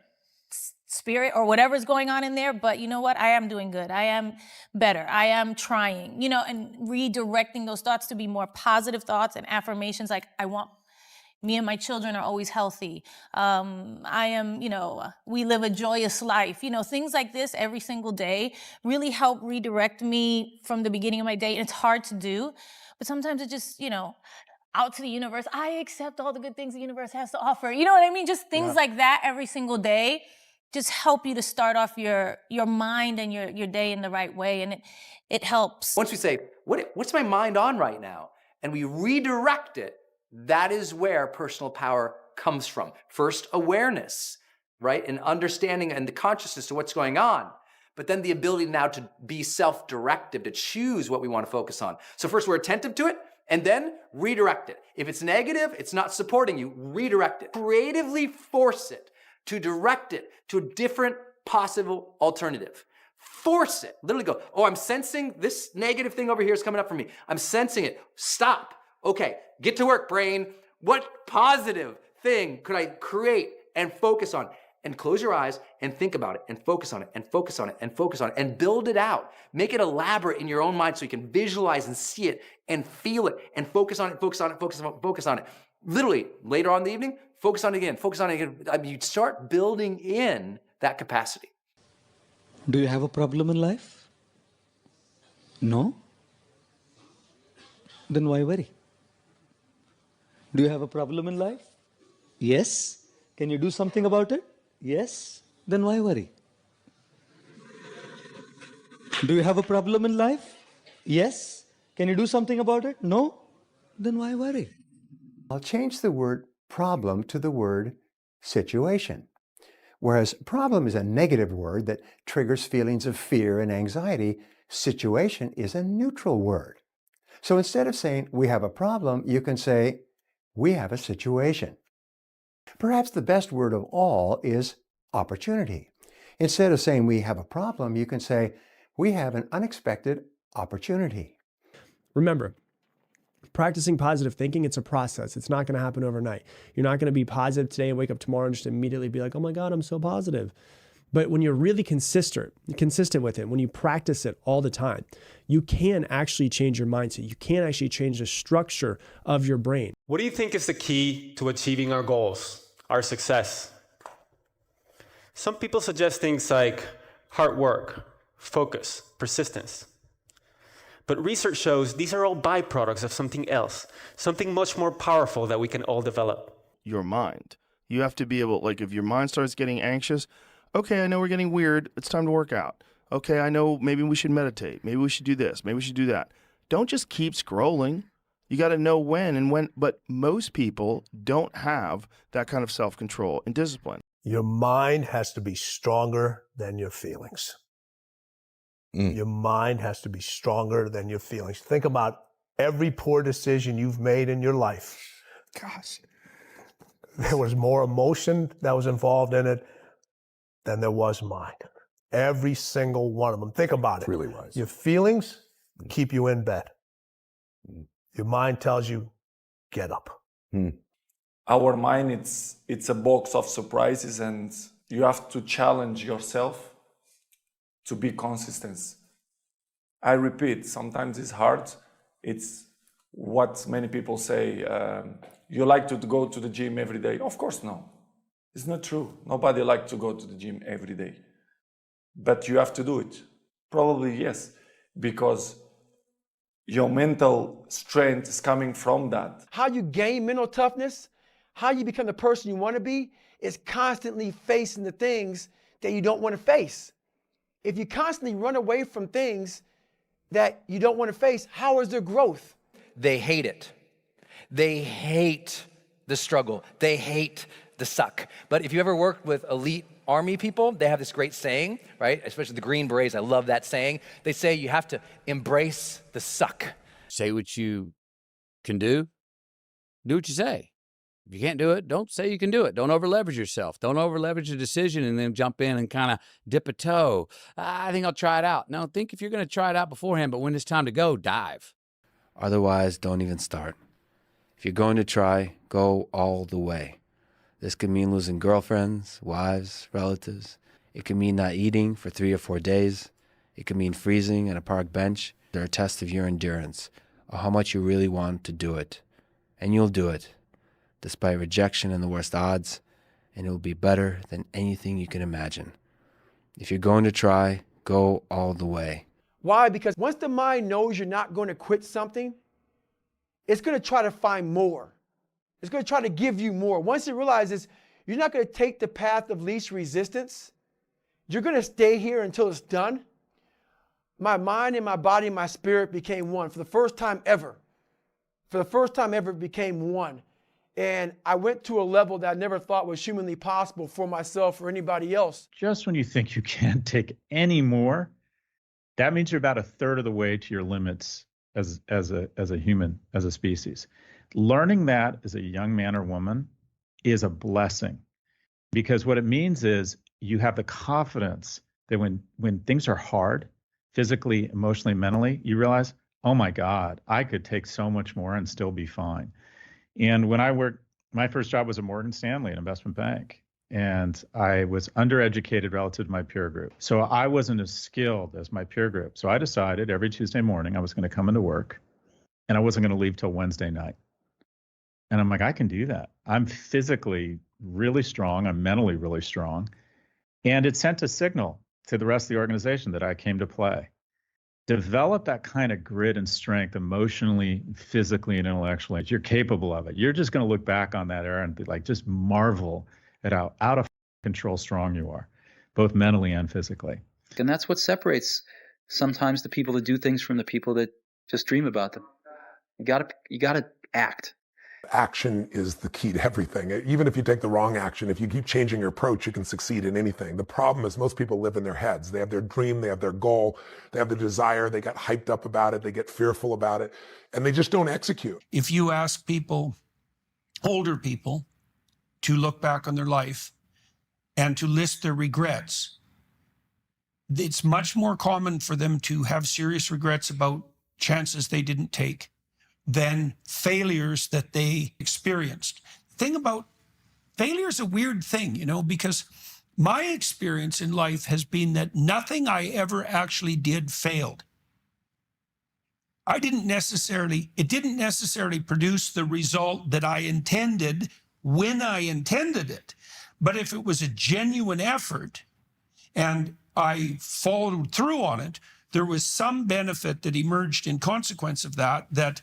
spirit or whatever's going on in there, but you know what, I am doing good, I am better, I am trying, and redirecting those thoughts to be more positive thoughts and affirmations like, me and my children are always healthy. We live a joyous life. Things like this every single day really help redirect me from the beginning of my day. And it's hard to do, but sometimes it just, out to the universe, I accept all the good things the universe has to offer. You know what I mean? Just things like that every single day just help you to start off your mind and your day in the right way. And it helps. Once we say, what's my mind on right now? And we redirect it, that is where personal power comes from. First, awareness, right? And understanding and the consciousness to what's going on. But then the ability now to be self-directive, to choose what we want to focus on. So first we're attentive to it, and then redirect it. If it's negative, it's not supporting you, redirect it. Creatively force it to direct it to a different possible alternative. Force it. Literally go, oh, I'm sensing this negative thing over here is coming up for me. I'm sensing it. Stop. Okay, get to work, brain. What positive thing could I create and focus on? And close your eyes and think about it and focus on it and focus on it and focus on it and build it out. Make it elaborate in your own mind so you can visualize and see it and feel it and focus on it, focus on it, focus on it. Literally, later on in the evening, focus on it again, focus on it again. I mean, you start building in that capacity. Do you have a problem in life? No? Then why worry? Do you have a problem in life? Yes. Can you do something about it? Yes. Then why worry? Do you have a problem in life? Yes. Can you do something about it? No. Then why worry? I'll change the word problem to the word situation. Whereas problem is a negative word that triggers feelings of fear and anxiety, situation is a neutral word. So instead of saying we have a problem, you can say we have a situation. Perhaps the best word of all is opportunity. Instead of saying we have a problem, you can say we have an unexpected opportunity. Remember, practicing positive thinking, it's a process. It's not going to happen overnight. You're not going to be positive today and wake up tomorrow and just immediately be like, oh my God, I'm so positive. But when you're really consistent with it, when you practice it all the time, you can actually change your mindset. You can actually change the structure of your brain. What do you think is the key to achieving our goals, our success? Some people suggest things like hard work, focus, persistence. But research shows these are all byproducts of something else, something much more powerful that we can all develop. Your mind. You have to be able, like if your mind starts getting anxious, okay, I know we're getting weird, it's time to work out. Okay, I know maybe we should meditate, maybe we should do this, maybe we should do that. Don't just keep scrolling. You got to know when and when, but most people don't have that kind of self-control and discipline. Your mind has to be stronger than your feelings. Your mind has to be stronger than your feelings. Think about every poor decision you've made in your life. Gosh. There was more emotion that was involved in it than there was mind. Every single one of them. Think about it. Really was. Your feelings keep you in bed. Your mind tells you, get up. Our mind, it's a box of surprises, and you have to challenge yourself to be consistent. I repeat, sometimes it's hard. It's what many people say, you like to go to the gym every day. Of course, no. It's not true. Nobody likes to go to the gym every day. But you have to do it. Probably yes, because your mental strength is coming from that. How you gain mental toughness, how you become the person you want to be, is constantly facing the things that you don't want to face. If you constantly run away from things that you don't want to face, how is there growth? They hate it. They hate the struggle. They hate the suck. But if you ever worked with elite army people, they have this great saying, right? Especially the Green Berets, I love that saying. They say you have to embrace the suck. Say what you can do what you say. If you can't do it, don't say you can do it. Don't over-leverage yourself. Don't over-leverage a decision and then jump in and kind of dip a toe. I think I'll try it out. No, think if you're going to try it out beforehand, but when it's time to go, dive. Otherwise, don't even start. If you're going to try, go all the way. This could mean losing girlfriends, wives, relatives. It could mean not eating for 3 or 4 days. It could mean freezing at a park bench. They're a test of your endurance, or how much you really want to do it. And you'll do it, despite rejection and the worst odds, and it will be better than anything you can imagine. If you're going to try, go all the way. Why? Because once the mind knows you're not going to quit something, it's going to try to find more. It's going to try to give you more. Once it realizes you're not going to take the path of least resistance, you're going to stay here until it's done. My mind and my body and my spirit became one for the first time ever. For the first time ever, it became one. And I went to a level that I never thought was humanly possible for myself or anybody else. Just when you think you can't take any more, that means you're about a third of the way to your limits as a human, as a species. Learning that as a young man or woman is a blessing, because what it means is you have the confidence that when things are hard, physically, emotionally, mentally, you realize, oh my God, I could take so much more and still be fine. And when I worked, my first job was at Morgan Stanley, an investment bank. And I was undereducated relative to my peer group. So I wasn't as skilled as my peer group. So I decided every Tuesday morning I was going to come into work and I wasn't going to leave till Wednesday night. And I'm like, I can do that. I'm physically really strong. I'm mentally really strong. And it sent a signal to the rest of the organization that I came to play. Develop that kind of grit and strength emotionally, physically, and intellectually. You're capable of it. You're just going to look back on that era and be like, just marvel at how out of control strong you are, both mentally and physically. And that's what separates sometimes the people that do things from the people that just dream about them. You gotta act. Action is the key to everything. Even if you take the wrong action, if you keep changing your approach, you can succeed in anything. The problem is most people live in their heads. They have their dream, they have their goal, they have the desire, they get hyped up about it, they get fearful about it, and they just don't execute. If you ask people, older people, to look back on their life and to list their regrets, it's much more common for them to have serious regrets about chances they didn't take than failures that they experienced. The thing about failure is a weird thing, because my experience in life has been that nothing I ever actually did failed. It didn't necessarily produce the result that I intended when I intended it. But if it was a genuine effort and I followed through on it, there was some benefit that emerged in consequence of that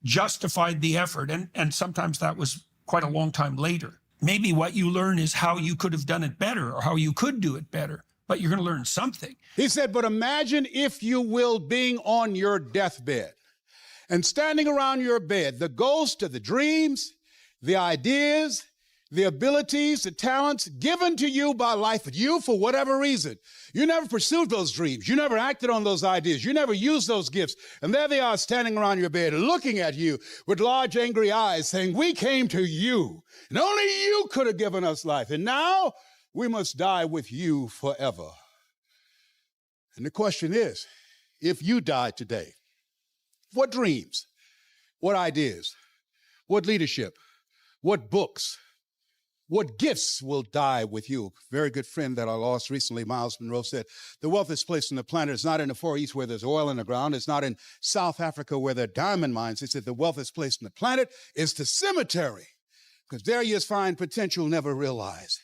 justified the effort. And sometimes that was quite a long time later. Maybe what you learn is how you could have done it better or how you could do it better, but you're going to learn something. He said, but imagine, if you will, being on your deathbed and standing around your bed, the ghost of the dreams, the ideas, the abilities, the talents given to you by life, but you, for whatever reason, you never pursued those dreams. You never acted on those ideas. You never used those gifts. And there they are standing around your bed looking at you with large, angry eyes saying, we came to you, and only you could have given us life. And now we must die with you forever. And the question is, if you died today, what dreams, what ideas, what leadership, what books, what gifts will die with you? A very good friend that I lost recently, Miles Monroe, said, the wealthiest place on the planet is not in the Far East where there's oil in the ground. It's not in South Africa where there are diamond mines. He said, the wealthiest place on the planet is the cemetery, because there you find potential never realized.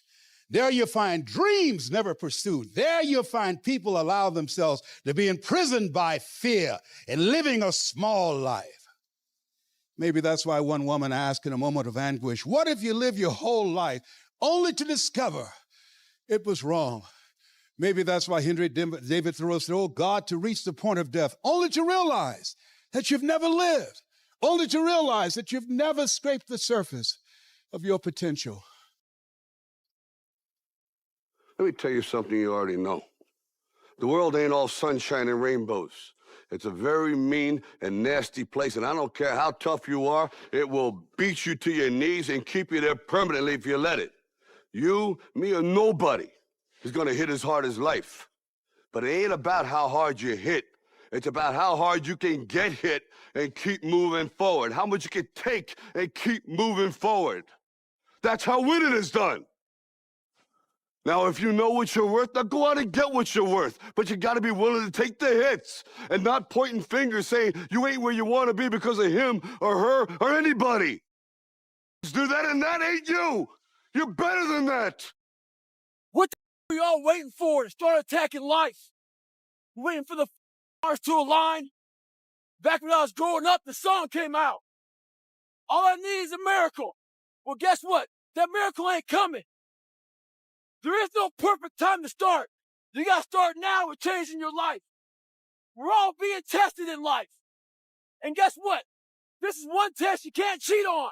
There you find dreams never pursued. There you find people allow themselves to be imprisoned by fear and living a small life. Maybe that's why one woman asked in a moment of anguish, what if you live your whole life only to discover it was wrong. Maybe that's why Henry David Thoreau said, oh God, to reach the point of death, only to realize that you've never lived, only to realize that you've never scraped the surface of your potential. Let me tell you something you already know. The world ain't all sunshine and rainbows. It's a very mean and nasty place, and I don't care how tough you are, it will beat you to your knees and keep you there permanently if you let it. You, me, or nobody is gonna hit as hard as life. But it ain't about how hard you hit. It's about how hard you can get hit and keep moving forward, how much you can take and keep moving forward. That's how winning is done. Now, if you know what you're worth, now go out and get what you're worth. But you gotta be willing to take the hits and not pointing fingers saying you ain't where you wanna be because of him or her or anybody. Just do that and that ain't you. You're better than that. What the are y'all waiting for to start attacking life? Waiting for the stars to align? Back when I was growing up, the song came out. All I need is a miracle. Well, guess what? That miracle ain't coming. There is no perfect time to start. You gotta start now with changing your life. We're all being tested in life. And guess what? This is one test you can't cheat on.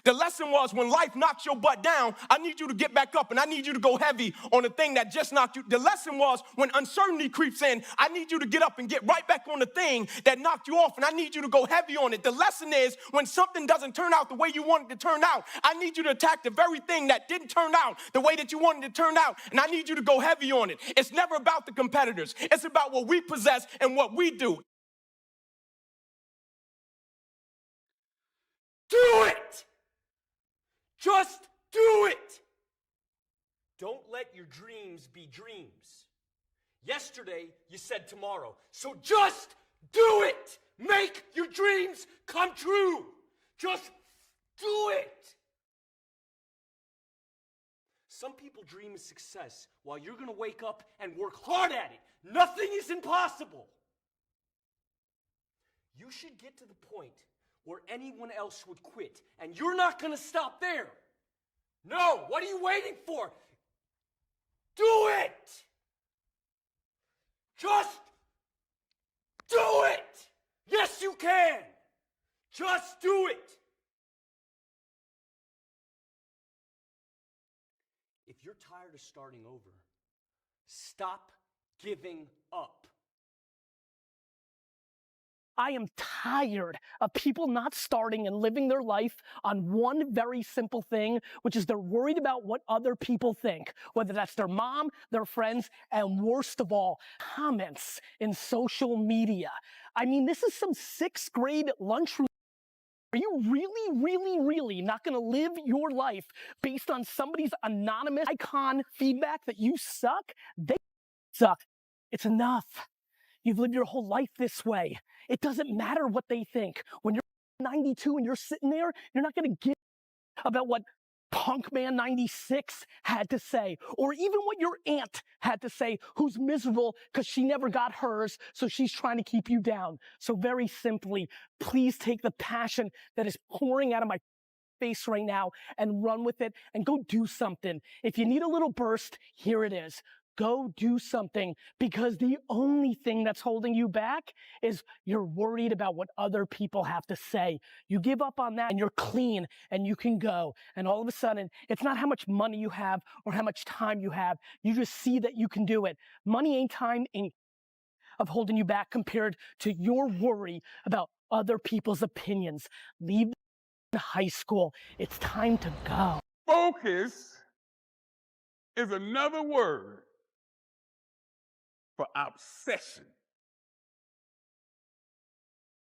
The lesson was when life knocks your butt down, I need you to get back up and I need you to go heavy on the thing that just knocked you. The lesson was when uncertainty creeps in, I need you to get up and get right back on the thing that knocked you off and I need you to go heavy on it. The lesson is when something doesn't turn out the way you want it to turn out, I need you to attack the very thing that didn't turn out the way that you wanted it to turn out and I need you to go heavy on it. It's never about the competitors. It's about what we possess and what we do. Do it! Just do it! Don't let your dreams be dreams. Yesterday, you said tomorrow. So just do it! Make your dreams come true! Just do it! Some people dream of success while you're gonna wake up and work hard at it. Nothing is impossible. You should get to the point where anyone else would quit. And you're not going to stop there. No, what are you waiting for? Do it! Just do it! Yes, you can! Just do it! If you're tired of starting over, stop giving up. I am tired of people not starting and living their life on one very simple thing, which is they're worried about what other people think, whether that's their mom, their friends, and worst of all, comments in social media. I mean, this is some 6th grade lunchroom. Are you really not going to live your life based on somebody's anonymous icon feedback that you suck? They suck. It's enough. You've lived your whole life this way. It doesn't matter what they think. When you're 92 and you're sitting there, you're not going to give about what Punkman 96 had to say, or even what your aunt had to say, who's miserable because she never got hers, so she's trying to keep you down. So very simply, please take the passion that is pouring out of my face right now and run with it and go do something. If you need a little burst, here it is. Go do something, because the only thing that's holding you back is you're worried about what other people have to say. You give up on that and you're clean and you can go. And all of a sudden, it's not how much money you have or how much time you have. You just see that you can do it. Money ain't time of holding you back compared to your worry about other people's opinions. Leave high school. It's time to go. Focus is another word for obsession.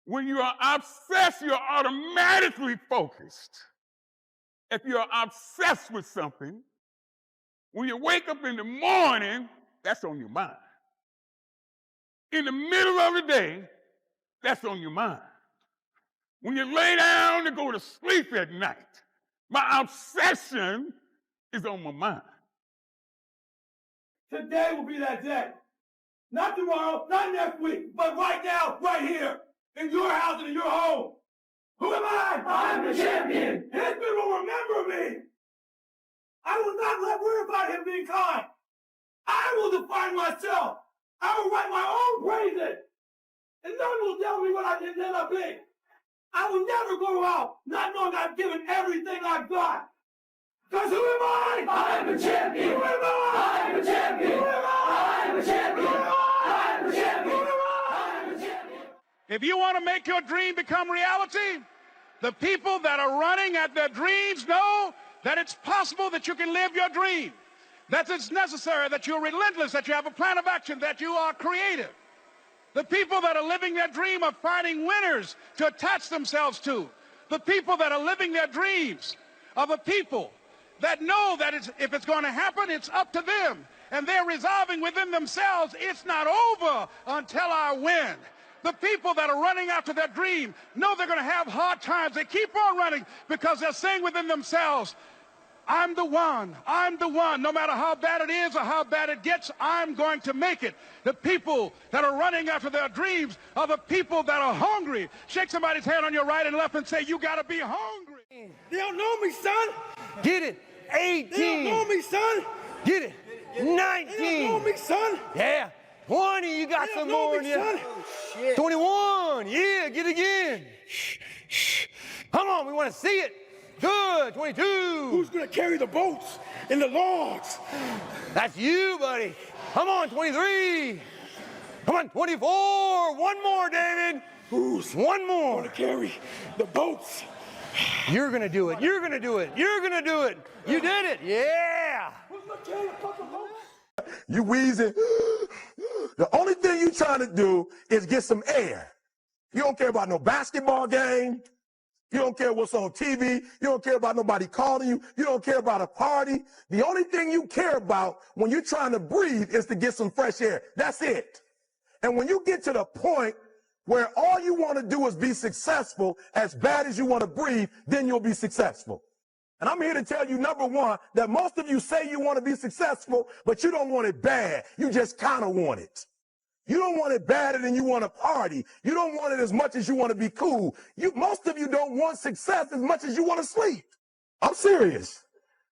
When you are obsessed, you're automatically focused. If you're obsessed with something, when you wake up in the morning, that's on your mind. In the middle of the day, that's on your mind. When you lay down to go to sleep at night, my obsession is on my mind. Today will be that day. Not tomorrow, not next week, but right now, right here, in your house and in your home. Who am I? I'm the champion. History will remember me. I will not worry about him being kind. I will define myself. I will write my own praises. And none will tell me what I can never be. I will never go out not knowing I've given everything I've got. Because who am I? I am a champion. Who am I? I am a champion. Who am I? I am a champion. Who am I? I am a champion. Who am I? I am a champion. If you want to make your dream become reality, the people that are running at their dreams know that it's possible that you can live your dream, that it's necessary, that you're relentless, that you have a plan of action, that you are creative. The people that are living their dream are finding winners to attach themselves to. The people that are living their dreams are the people that know that if it's going to happen, it's up to them. And they're resolving within themselves, it's not over until I win. The people that are running after their dream know they're going to have hard times. They keep on running because they're saying within themselves, I'm the one. I'm the one. No matter how bad it is or how bad it gets, I'm going to make it. The people that are running after their dreams are the people that are hungry. Shake somebody's hand on your right and left and say, you got to be hungry. They don't know me, son. Get it. 18. They don't know me, son. Get it. 19. They don't know me, son. Yeah. 20. You got They some don't know more me, in you. son. 21. Yeah. Get it again. Come on. We want to see it. Good. 22. Who's going to carry the boats and the logs? That's you, buddy. Come on. 23. Come on. 24. One more, David. Who's one more? going to carry the boats? You're going to do it. You're going to do it. You're going to do it. You did it. Yeah. Who's going to carry the fucking boats? You wheezing. The only thing you trying to do is get some air. You don't care about no basketball game. You don't care what's on TV. You don't care about nobody calling you. You don't care about a party. The only thing you care about when you're trying to breathe is to get some fresh air. That's it. And when you get to the point where all you want to do is be successful as bad as you want to breathe, then you'll be successful. And I'm here to tell you, number one, that most of you say you want to be successful, but you don't want it bad. You just kind of want it. You don't want it badder than you want to party. You don't want it as much as you want to be cool. Most of you don't want success as much as you want to sleep. I'm serious.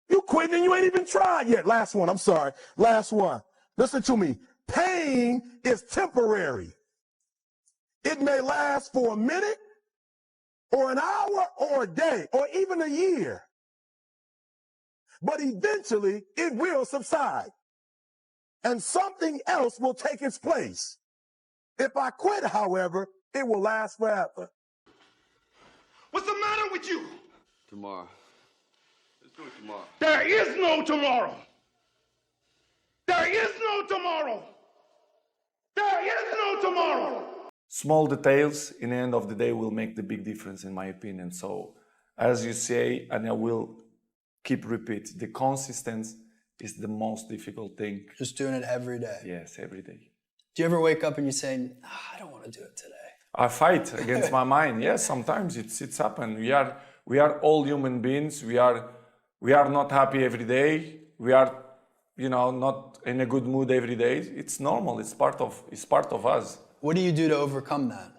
You quitting and you ain't even tried yet. Last one. I'm sorry. Last one. Listen to me. Pain is temporary. It may last for a minute or an hour or a day or even a year. But eventually it will subside. And something else will take its place. If I quit, however, it will last forever. What's the matter with you? Tomorrow. Let's do it tomorrow. There is no tomorrow. There is no tomorrow. There is no tomorrow. Small details in the end of the day will make the big difference, in my opinion. So, as you say, and I will keep repeat, the consistency is the most difficult thing. Just doing it every day. Yes, every day. Do you ever wake up and you say, I don't want to do it today? I fight against my mind. Yes, sometimes it's happened. We are all human beings. We are not happy every day. We are, not in a good mood every day. It's normal. It's part of us. What do you do to overcome that?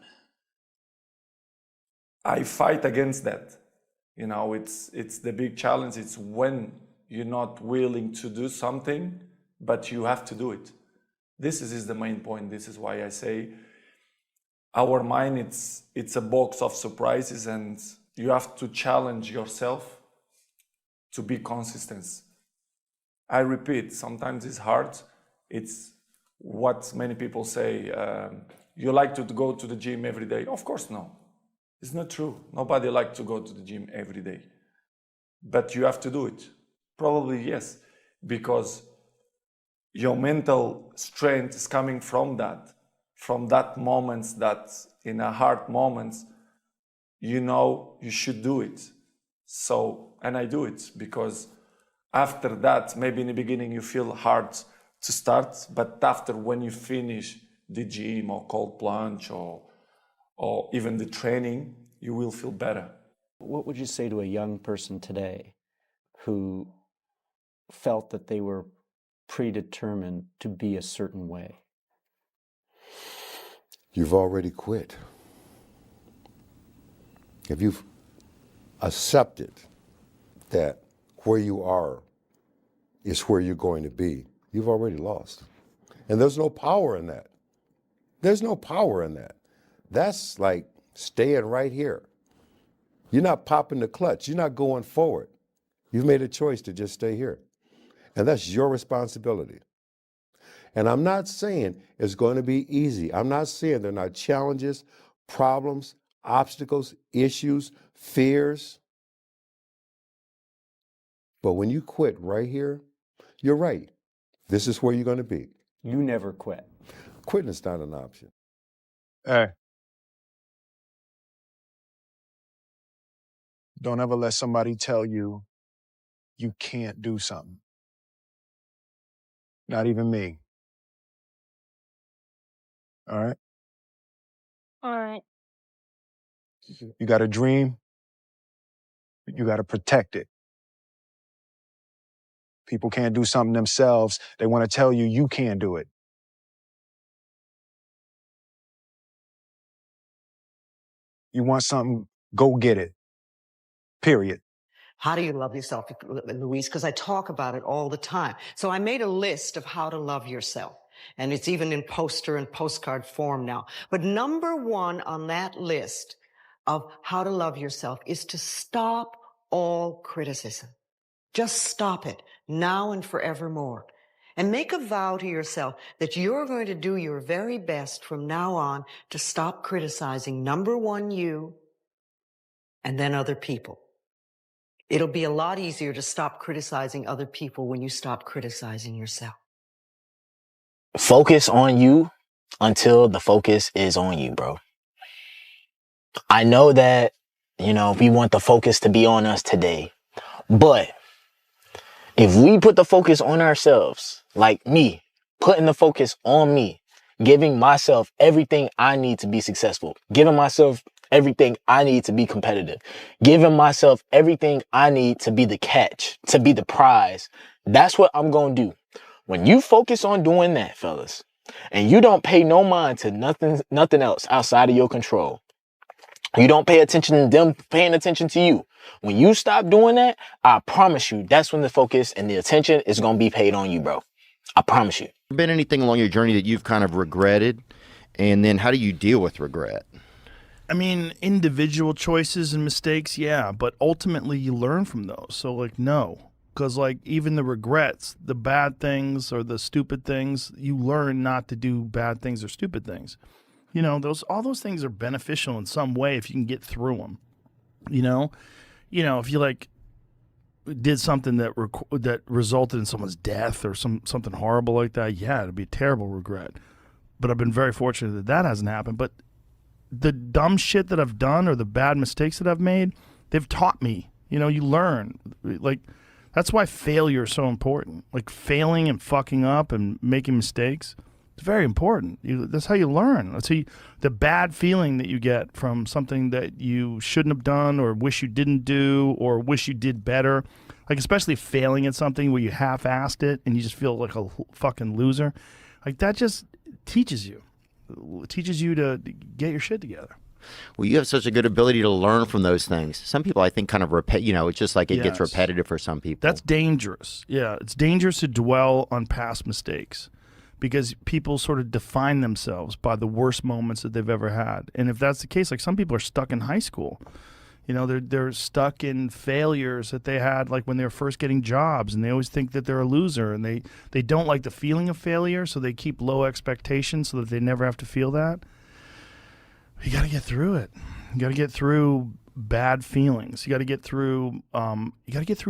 I fight against that. It's the big challenge. It's when you're not willing to do something, but you have to do it. This is the main point. This is why I say our mind, it's a box of surprises, and you have to challenge yourself to be consistent. I repeat, sometimes it's hard. It's what many people say, you like to go to the gym every day. Of course, no. It's not true. Nobody likes to go to the gym every day. But you have to do it. Probably yes, because your mental strength is coming from that moments, that in a hard moments, you should do it. So, and I do it because after that, maybe in the beginning you feel hard to start, but after when you finish the gym or cold plunge or even the training, you will feel better. What would you say to a young person today who felt that they were predetermined to be a certain way? You've already quit. If you've accepted that where you are is where you're going to be, you've already lost. And there's no power in that. There's no power in that. That's like staying right here. You're not popping the clutch. You're not going forward. You've made a choice to just stay here. And that's your responsibility. And I'm not saying it's going to be easy. I'm not saying there are not challenges, problems, obstacles, issues, fears. But when you quit right here, you're right. This is where you're going to be. You never quit. Quitting is not an option. Hey. Don't ever let somebody tell you you can't do something. Not even me. All right? All right. You got a dream, you got to protect it. People can't do something themselves. They want to tell you you can't do it. You want something, go get it. Period. How do you love yourself, Luis? Because I talk about it all the time. So I made a list of how to love yourself. And it's even in poster and postcard form now. But number one on that list of how to love yourself is to stop all criticism. Just stop it now and forevermore. And make a vow to yourself that you're going to do your very best from now on to stop criticizing, number one, you, and then other people. It'll be a lot easier to stop criticizing other people when you stop criticizing yourself. Focus on you until the focus is on you, bro. I know that, we want the focus to be on us today, but if we put the focus on ourselves, like me, putting the focus on me, giving myself everything I need to be successful, giving myself everything I need to be competitive, giving myself everything I need to be the catch, to be the prize, that's what I'm going to do. When you focus on doing that, fellas, and you don't pay no mind to nothing else outside of your control, you don't pay attention to them paying attention to you. When you stop doing that, I promise you, that's when the focus and the attention is going to be paid on you, bro. I promise you. Been anything along your journey that you've kind of regretted? And then how do you deal with regret? I mean, individual choices and mistakes, yeah, but ultimately you learn from those. So, like, no. Because, like, even the regrets, the bad things or the stupid things, you learn not to do bad things or stupid things. All those things are beneficial in some way if you can get through them. If you like did something that resulted in someone's death or something horrible like that, yeah, it'd be a terrible regret. But I've been very fortunate that hasn't happened. But the dumb shit that I've done or the bad mistakes that I've made, they've taught me. You learn. Like, that's why failure is so important. Like, failing and fucking up and making mistakes. It's very important. That's how you learn. That's the bad feeling that you get from something that you shouldn't have done or wish you didn't do or wish you did better. Like, especially failing at something where you half-assed it and you just feel like a fucking loser. Like, that just teaches you. It teaches you to get your shit together. Well, you have such a good ability to learn from those things. Some people, I think, kind of it's just like it gets repetitive for some people. That's dangerous. Yeah, it's dangerous to dwell on past mistakes. Because people sort of define themselves by the worst moments that they've ever had. And if that's the case, like, some people are stuck in high school. They're stuck in failures that they had, like, when they were first getting jobs, and they always think that they're a loser, and they don't like the feeling of failure, so they keep low expectations so that they never have to feel that. You got to get through it. You got to get through bad feelings. You got to get through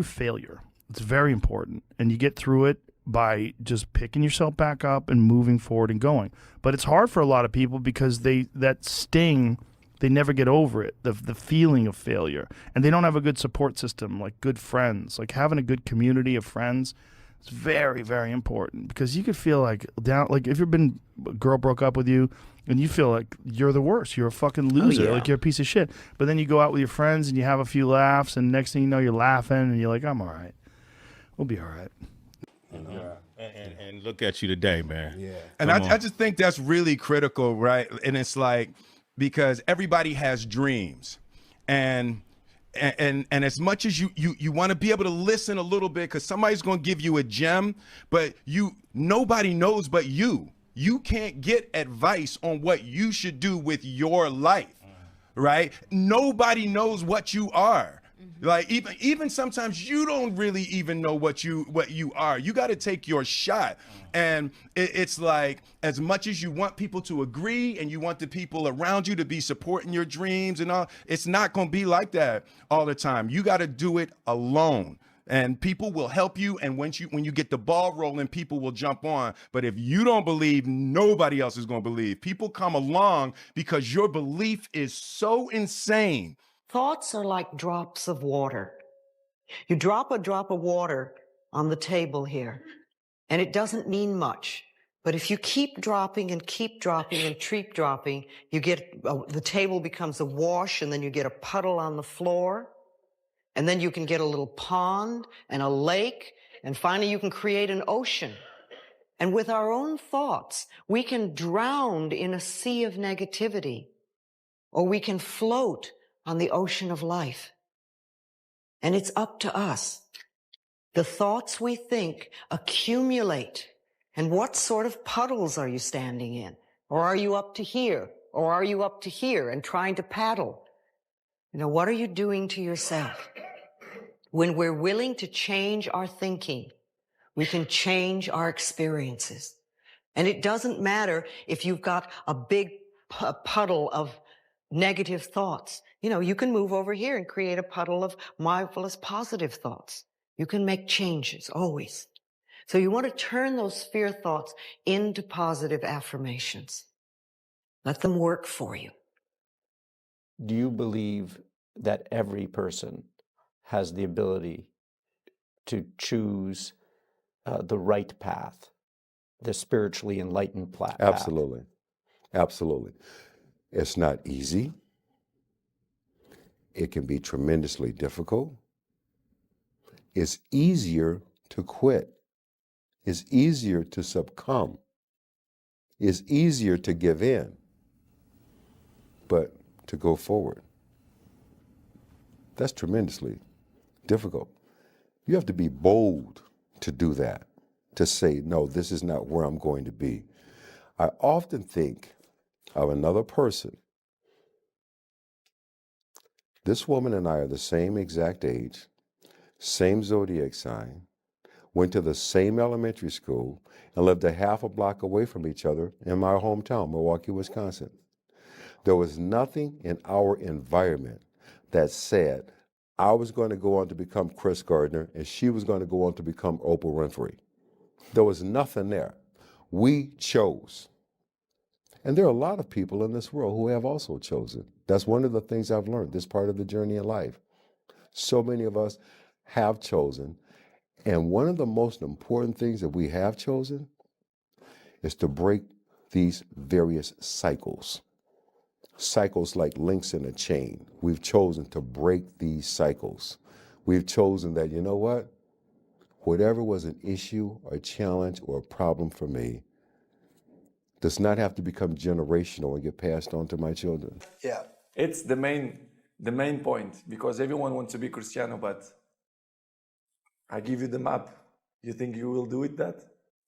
failure. It's very important. And you get through it by just picking yourself back up and moving forward and going. But it's hard for a lot of people because that sting, they never get over it, the feeling of failure. And they don't have a good support system, like good friends. Like, having a good community of friends is very, very important, because you could feel like if you've been, a girl broke up with you and you feel like you're the worst, you're a fucking loser, like you're a piece of shit. But then you go out with your friends and you have a few laughs, and next thing you know, you're laughing and you're like, I'm all right. We'll be all right. And look at you today, man. Yeah. And I just think that's really critical, right? And it's like, because everybody has dreams, and and as much as you want to be able to listen a little bit, because somebody's going to give you a gem, but nobody knows but you. You can't get advice on what you should do with your life, right? Nobody knows what you are. Like even sometimes you don't really even know what you are. You got to take your shot. And it's like, as much as you want people to agree and you want the people around you to be supporting your dreams and all, it's not going to be like that all the time. You got to do it alone. And people will help you, and when you get the ball rolling, people will jump on. But if you don't believe, nobody else is going to believe. People come along because your belief is so insane. Thoughts are like drops of water. You drop a drop of water on the table here, and it doesn't mean much. But if you keep dropping and keep dropping and keep dropping, you get the table becomes a wash, and then you get a puddle on the floor. And then you can get a little pond and a lake, and finally you can create an ocean. And with our own thoughts, we can drown in a sea of negativity, or we can float on the ocean of life. And it's up to us. The thoughts we think accumulate. And what sort of puddles are you standing in? Or are you up to here? Or are you up to here and trying to paddle? You know, what are you doing to yourself? When we're willing to change our thinking, we can change our experiences. And it doesn't matter if you've got a big puddle of negative thoughts. You know, you can move over here and create a puddle of marvelous positive thoughts. You can make changes, always. So you want to turn those fear thoughts into positive affirmations. Let them work for you. Do you believe that every person has the ability to choose the right path, the spiritually enlightened path? Absolutely. Absolutely. It's not easy. It can be tremendously difficult. It's easier to quit. It's easier to succumb. It's easier to give in, but to go forward, that's tremendously difficult. You have to be bold to do that, to say, no, this is not where I'm going to be. I often think of another person. This woman and I are the same exact age, same zodiac sign, went to the same elementary school, and lived a half a block away from each other in my hometown, Milwaukee, Wisconsin. There was nothing in our environment that said I was going to go on to become Chris Gardner and she was going to go on to become Oprah Winfrey. There was nothing there. We chose. And there are a lot of people in this world who have also chosen. That's one of the things I've learned, this part of the journey in life. So many of us have chosen. And one of the most important things that we have chosen is to break these various cycles. Cycles like links in a chain. We've chosen to break these cycles. We've chosen that, you know what? Whatever was an issue or a challenge or a problem for me does not have to become generational and get passed on to my children. Yeah. It's the main point, because everyone wants to be Cristiano, but I give you the map. You think you will do it that?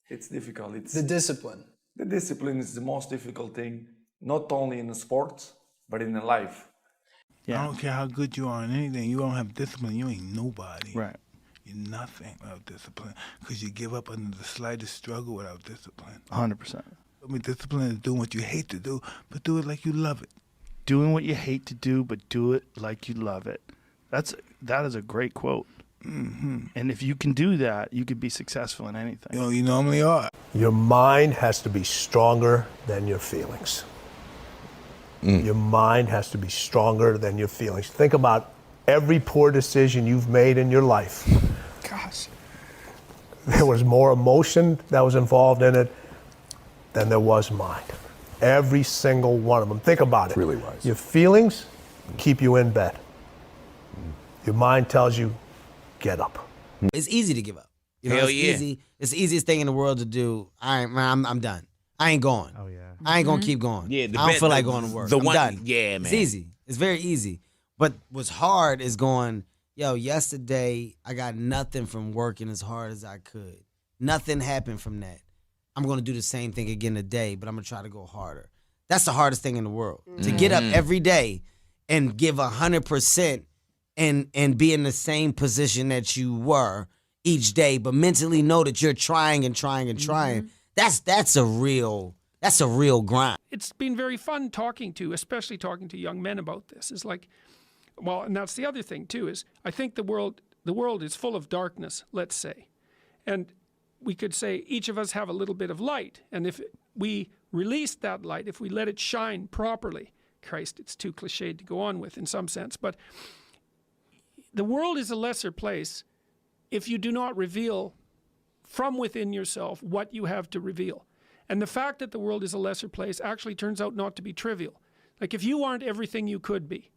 It's difficult. It's the discipline. The discipline is the most difficult thing, not only in the sports, but in the life. Yeah. I don't care how good you are in anything. You don't have discipline, you ain't nobody. Right. You're nothing without discipline, because you give up under the slightest struggle without discipline. 100%. I mean, discipline is doing what you hate to do, but do it like you love it. Doing what you hate to do, but do it like you love it. That is a great quote. Mm-hmm. And if you can do that, you could be successful in anything. You know, you normally are. Your mind has to be stronger than your feelings. Your mind has to be stronger than your feelings. Think about every poor decision you've made in your life. Gosh. There was more emotion that was involved in it than there was mind. Every single one of them. Think about it. Really wise. Your feelings keep you in bed. Your mind tells you, get up. It's easy to give up. You know, Hell it's yeah. easy. It's the easiest thing in the world to do. I'm done. I ain't going. Oh yeah. I ain't gonna keep going. Yeah, I don't feel like going to work. I'm done. Yeah, man. It's easy. It's very easy. But what's hard is going, yo, yesterday I got nothing from working as hard as I could. Nothing happened from that. I'm going to do the same thing again today, but I'm going to try to go harder. That's the hardest thing in the world. To get up every day and give 100% and be in the same position that you were each day, but mentally know that you're trying and trying and trying. That's a real grind. It's been very fun especially talking to young men about this. It's like, well, and that's the other thing too, is I think the world is full of darkness, let's say. And we could say each of us have a little bit of light. And if we release that light, if we let it shine properly, Christ, it's too cliched to go on with in some sense, but the world is a lesser place if you do not reveal from within yourself what you have to reveal. And the fact that the world is a lesser place actually turns out not to be trivial. Like if you aren't everything you could be,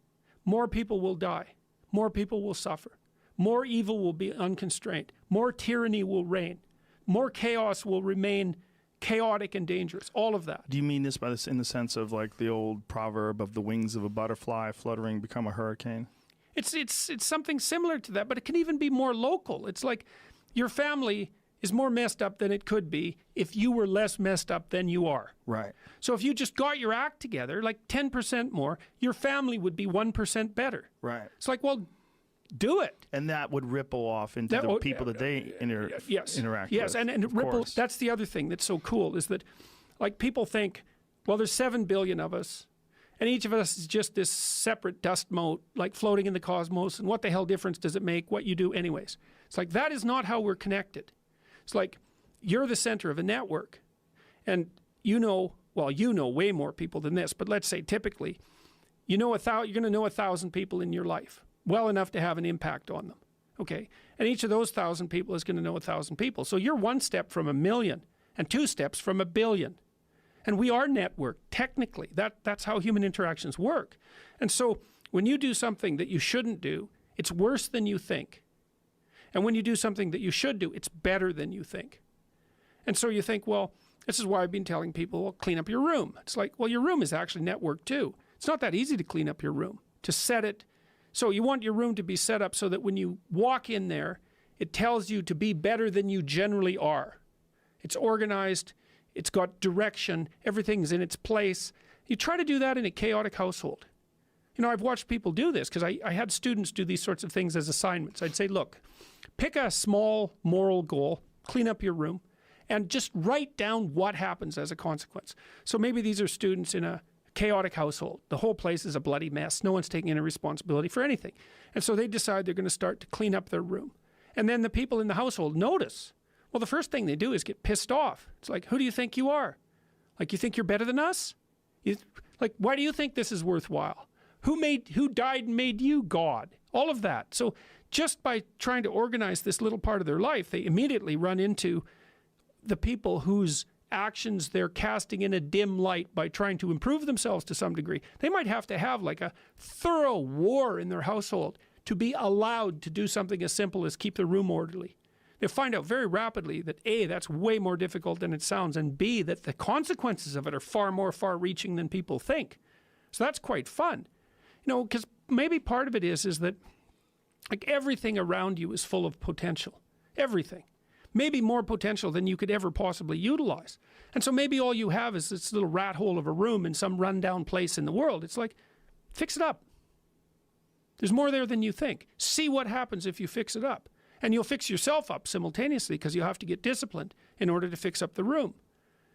more people will die, more people will suffer, more evil will be unconstrained, more tyranny will reign, more chaos will remain chaotic and dangerous, all of that. Do you mean this in the sense of like the old proverb of the wings of a butterfly fluttering become a hurricane? It's something similar to that, but it can even be more local. It's like your family is more messed up than it could be if you were less messed up than you are. Right. So if you just got your act together, like 10% more, your family would be 1% better. Right. It's like, well, do it. And that would ripple off into the people that they interact with. Yes, and ripple, that's the other thing that's so cool is that, like, people think, well, there's 7 billion of us, and each of us is just this separate dust mote, like floating in the cosmos, and what the hell difference does it make what you do anyways? It's like, that is not how we're connected. It's like, you're the center of a network, and you know way more people than this, but let's say typically, you're going to know 1,000 people in your life, well enough to have an impact on them, okay? And each of those 1,000 people is going to know 1,000 people. So you're one step from 1 million and 2 steps from 1 billion. And we are networked, technically. That's how human interactions work. And so when you do something that you shouldn't do, it's worse than you think. And when you do something that you should do, it's better than you think. And so you think, well, this is why I've been telling people, well, clean up your room. It's like, well, your room is actually networked too. It's not that easy to clean up your room, to set it. So you want your room to be set up so that when you walk in there, it tells you to be better than you generally are. It's organized, it's got direction, everything's in its place. You try to do that in a chaotic household. You know, I've watched people do this because I had students do these sorts of things as assignments. I'd say, look, pick a small moral goal, clean up your room, and just write down what happens as a consequence. So maybe these are students in a chaotic household. The whole place is a bloody mess. No one's taking any responsibility for anything. And so they decide they're going to start to clean up their room. And then the people in the household notice. Well, the first thing they do is get pissed off. It's like, who do you think you are? Like, you think you're better than us? Like, why do you think this is worthwhile? Who died and made you God? All of that. So just by trying to organize this little part of their life, they immediately run into the people whose actions they're casting in a dim light by trying to improve themselves to some degree. They might have to have like a thorough war in their household to be allowed to do something as simple as keep the room orderly. They'll find out very rapidly that A, that's way more difficult than it sounds, and B, that the consequences of it are far more far-reaching than people think. So that's quite fun. You know, because maybe part of it is that like everything around you is full of potential. Everything. Maybe more potential than you could ever possibly utilize. And so maybe all you have is this little rat hole of a room in some rundown place in the world. It's like, fix it up. There's more there than you think. See what happens if you fix it up. And you'll fix yourself up simultaneously because you'll have to get disciplined in order to fix up the room.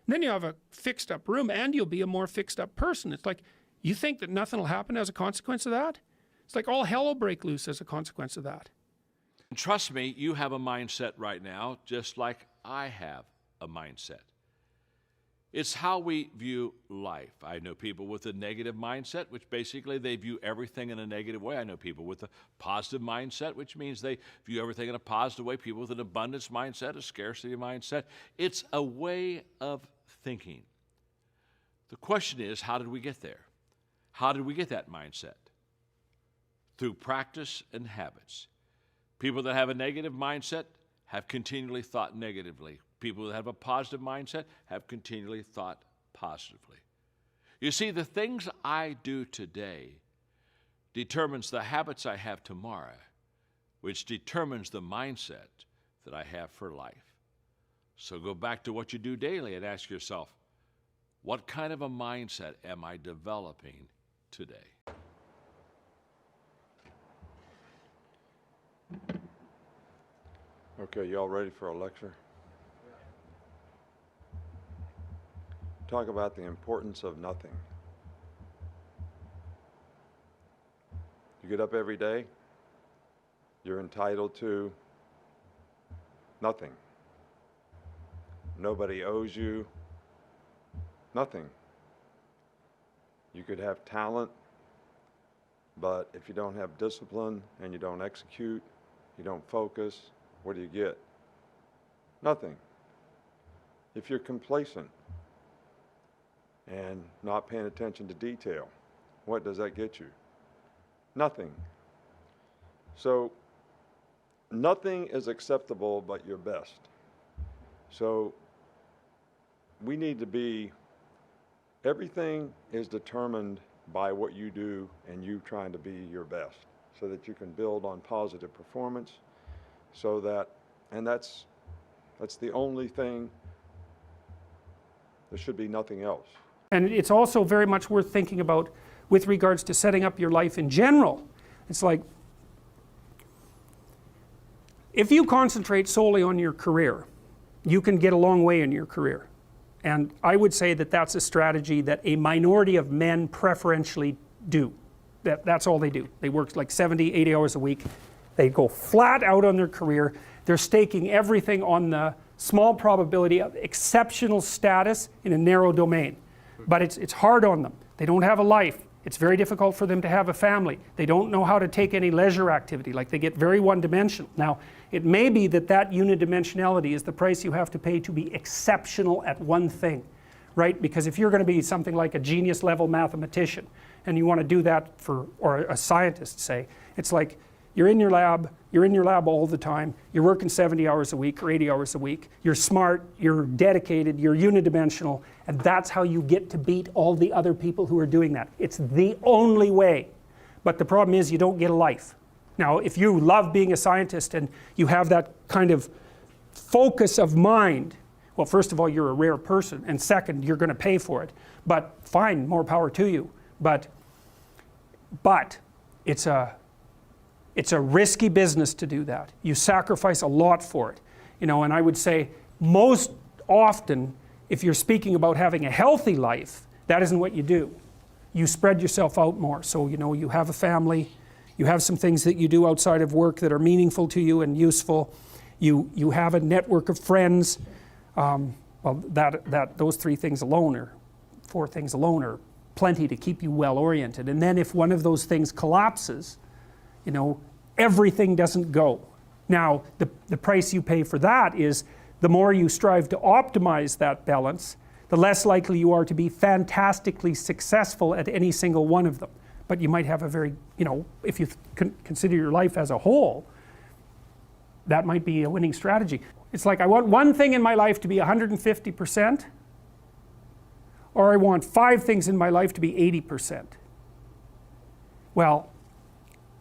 And then you have a fixed up room and you'll be a more fixed up person. It's like, you think that nothing will happen as a consequence of that? It's like all hell will break loose as a consequence of that. Trust me, you have a mindset right now, just like I have a mindset. It's how we view life. I know people with a negative mindset, which basically they view everything in a negative way. I know people with a positive mindset, which means they view everything in a positive way. People with an abundance mindset, a scarcity mindset. It's a way of thinking. The question is, how did we get there? How did we get that mindset? Through practice and habits. People that have a negative mindset have continually thought negatively. People that have a positive mindset have continually thought positively. You see, the things I do today determines the habits I have tomorrow, which determines the mindset that I have for life. So go back to what you do daily and ask yourself, what kind of a mindset am I developing today? Okay, y'all ready for a lecture? Talk about the importance of nothing. You get up every day, you're entitled to nothing. Nobody owes you nothing. You could have talent, but if you don't have discipline and you don't execute, you don't focus, what do you get? Nothing. If you're complacent and not paying attention to detail, what does that get you? Nothing. So nothing is acceptable but your best. So we need to be, everything is determined by what you do and you trying to be your best so that you can build on positive performance so that, and that's the only thing, there should be nothing else. And it's also very much worth thinking about with regards to setting up your life in general. It's like, if you concentrate solely on your career, you can get a long way in your career. And I would say that that's a strategy that a minority of men preferentially do. That's all they do. They work like 70, 80 hours a week. They go flat out on their career. They're staking everything on the small probability of exceptional status in a narrow domain. But it's hard on them. They don't have a life. It's very difficult for them to have a family. They don't know how to take any leisure activity. Like, they get very one-dimensional. Now, it may be that that unidimensionality is the price you have to pay to be exceptional at one thing, right? Because if you're going to be something like a genius-level mathematician, and you want to do that for, or a scientist, say, it's like, you're in your lab all the time, you're working 70 hours a week or 80 hours a week, you're smart, you're dedicated, you're unidimensional, and that's how you get to beat all the other people who are doing that. It's the only way. But the problem is you don't get a life. Now, if you love being a scientist and you have that kind of focus of mind, well, first of all, you're a rare person, and second, you're going to pay for it. But fine, more power to you. But it's a risky business to do that. You sacrifice a lot for it. You know, and I would say most often, if you're speaking about having a healthy life, that isn't what you do. You spread yourself out more. So, you know, you have a family, you have some things that you do outside of work that are meaningful to you and useful. You have a network of friends. Well, those 3 things alone, or 4 things alone, are plenty to keep you well oriented. And then if one of those things collapses, you know, everything doesn't go. Now, the price you pay for that is the more you strive to optimize that balance, the less likely you are to be fantastically successful at any single one of them. But you might have a very, you know, if you consider your life as a whole, that might be a winning strategy. It's like, I want one thing in my life to be 150%, or I want 5 things in my life to be 80%. Well,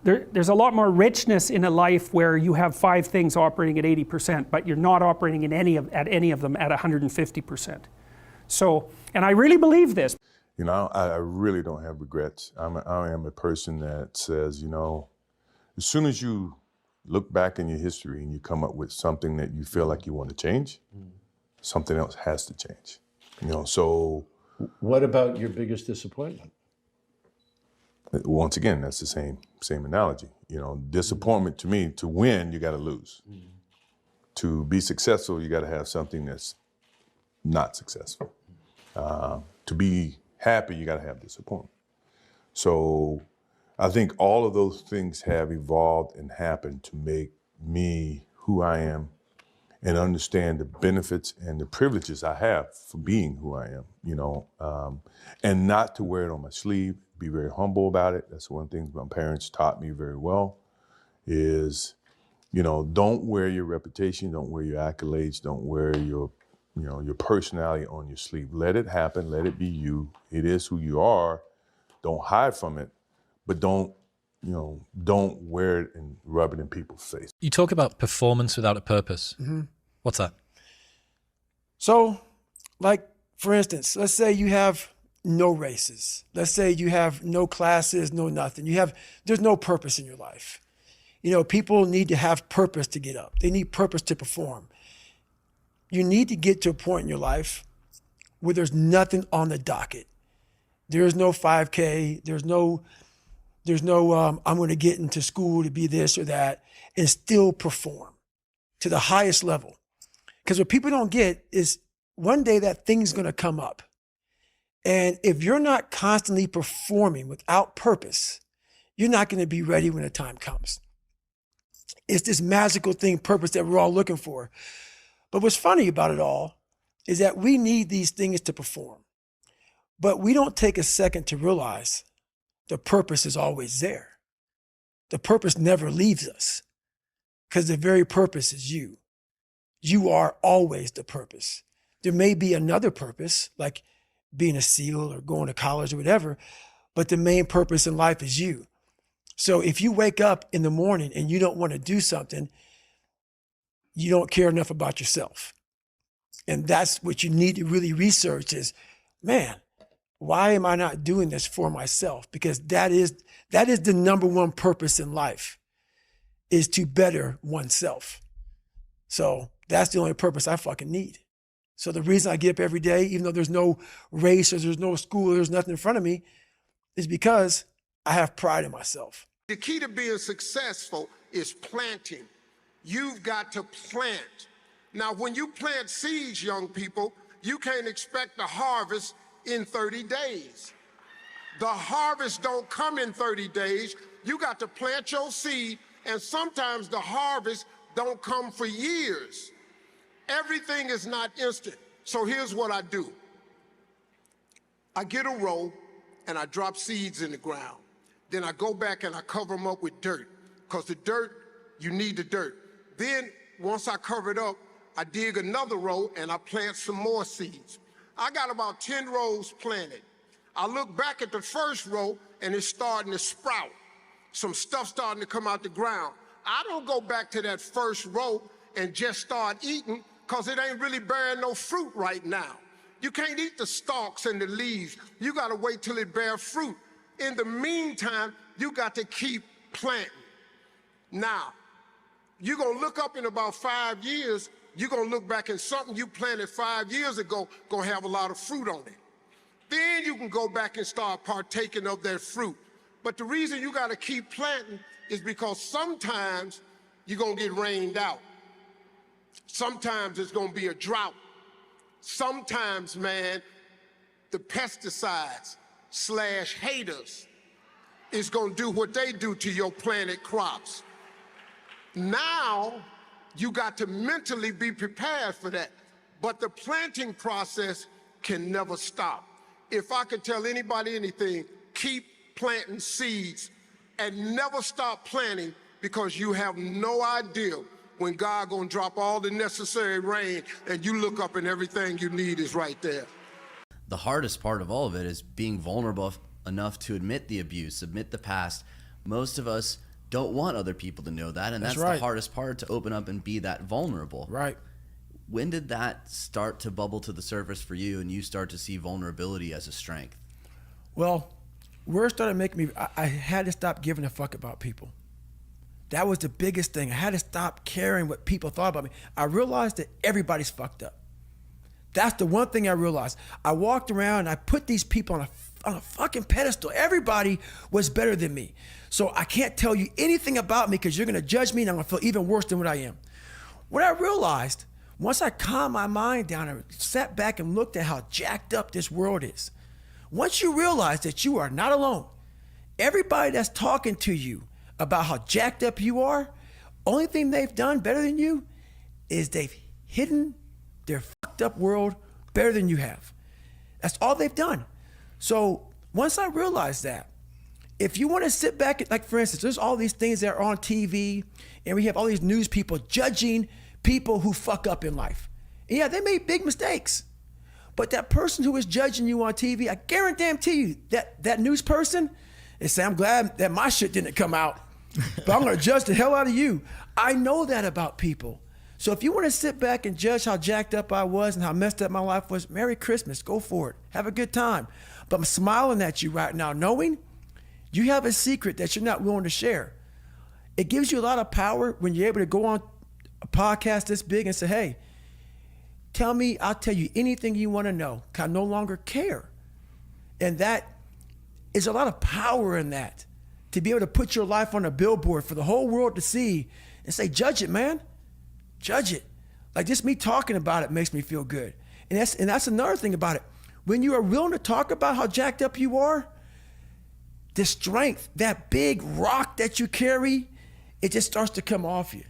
there's a lot more richness in a life where you have 5 things operating at 80%, but you're not operating at any of them at 150%. So, and I really believe this. You know, I really don't have regrets. I am a person that says, you know, as soon as you look back in your history and you come up with something that you feel like you want to change, something else has to change. You know, so. What about your biggest disappointment? Once again, that's the same analogy. You know, disappointment to me, to win, you got to lose. To be successful, you got to have something that's not successful. To be happy, you got to have disappointment. So I think all of those things have evolved and happened to make me who I am and understand the benefits and the privileges I have for being who I am, you know, and not to wear it on my sleeve, be very humble about it. That's one thing my parents taught me very well is, you know, don't wear your reputation, don't wear your accolades, don't wear your, you know, your personality on your sleeve. Let it happen, let it be you. It is who you are. Don't hide from it, but don't don't wear it and rub it in people's face. You talk about performance without a purpose. Mm-hmm. What's that? So, like, for instance, let's say you have no races. Let's say you have no classes, no nothing. There's no purpose in your life. People need to have purpose to get up. They need purpose to perform. You need to get to a point in your life where there's nothing on the docket. There is no 5K. There's no I'm going to get into school to be this or that and still perform to the highest level. Because what people don't get is one day that thing's going to come up. And if you're not constantly performing without purpose, you're not going to be ready when the time comes. It's this magical thing, purpose, that we're all looking for. But what's funny about it all is that we need these things to perform. But we don't take a second to realize the purpose is always there. The purpose never leaves us because the very purpose is you. You are always the purpose. There may be another purpose, like being a SEAL or going to college or whatever, but the main purpose in life is you. So if you wake up in the morning and you don't want to do something, you don't care enough about yourself. And that's what you need to really research is, man, why am I not doing this for myself? Because that is the number one purpose in life, is to better oneself. So that's the only purpose I fucking need. So the reason I get up every day, even though there's no race or there's no school, or there's nothing in front of me, is because I have pride in myself. The key to being successful is planting. You've got to plant. Now, when you plant seeds, young people, you can't expect a harvest in 30 days. The harvest don't come in 30 days. You got to plant your seed, and sometimes the harvest don't come for years. Everything is not instant. So here's what I do. I get a row and I drop seeds in the ground. Then I go back and I cover them up with dirt, because the dirt, you need the dirt. Then once I cover it up, I dig another row and I plant some more seeds. I got about 10 rows planted. I look back at the first row and it's starting to sprout. Some stuff starting to come out the ground. I don't go back to that first row and just start eating, because it ain't really bearing no fruit right now. You can't eat the stalks and the leaves. You got to wait till it bears fruit. In the meantime, you got to keep planting. Now, you're going to look up in about 5 years, you're going to look back and something you planted 5 years ago going to have a lot of fruit on it. Then you can go back and start partaking of that fruit. But the reason you got to keep planting is because sometimes you're going to get rained out. Sometimes it's going to be a drought. Sometimes, man, the pesticides / haters is going to do what they do to your planted crops. Now, you got to mentally be prepared for that. But the planting process can never stop. If I could tell anybody anything, keep planting seeds and never stop planting, because you have no idea when God gonna drop all the necessary rain and you look up and everything you need is right there. The hardest part of all of it is being vulnerable enough to admit the abuse, admit the past. Most of us don't want other people to know that, and that's right. The hardest part, to open up and be that vulnerable. Right. When did that start to bubble to the surface for you and you start to see vulnerability as a strength? Well, where it started making me, I had to stop giving a fuck about people. That was the biggest thing. I had to stop caring what people thought about me. I realized that everybody's fucked up. That's the one thing I realized. I walked around and I put these people on a fucking pedestal. Everybody was better than me. So I can't tell you anything about me because you're gonna judge me and I'm gonna feel even worse than what I am. What I realized, once I calmed my mind down and sat back and looked at how jacked up this world is, once you realize that you are not alone, everybody that's talking to you about how jacked up you are, only thing they've done better than you is they've hidden their fucked up world better than you have. That's all they've done. So once I realized that, if you want to sit back, like for instance, there's all these things that are on TV and we have all these news people judging people who fuck up in life. And yeah, they made big mistakes. But that person who is judging you on TV, I guarantee you that news person, and say, I'm glad that my shit didn't come out, but I'm going to judge the hell out of you. I know that about people. So if you want to sit back and judge how jacked up I was and how messed up my life was, Merry Christmas, go for it. Have a good time. But I'm smiling at you right now, knowing you have a secret that you're not willing to share. It gives you a lot of power when you're able to go on a podcast this big and say, hey, tell me, I'll tell you anything you want to know, 'cause I no longer care. And that is a lot of power in that, to be able to put your life on a billboard for the whole world to see and say, judge it, man. Judge it. Like just me talking about it makes me feel good. And that's another thing about it. When you are willing to talk about how jacked up you are, the strength, that big rock that you carry, it just starts to come off you.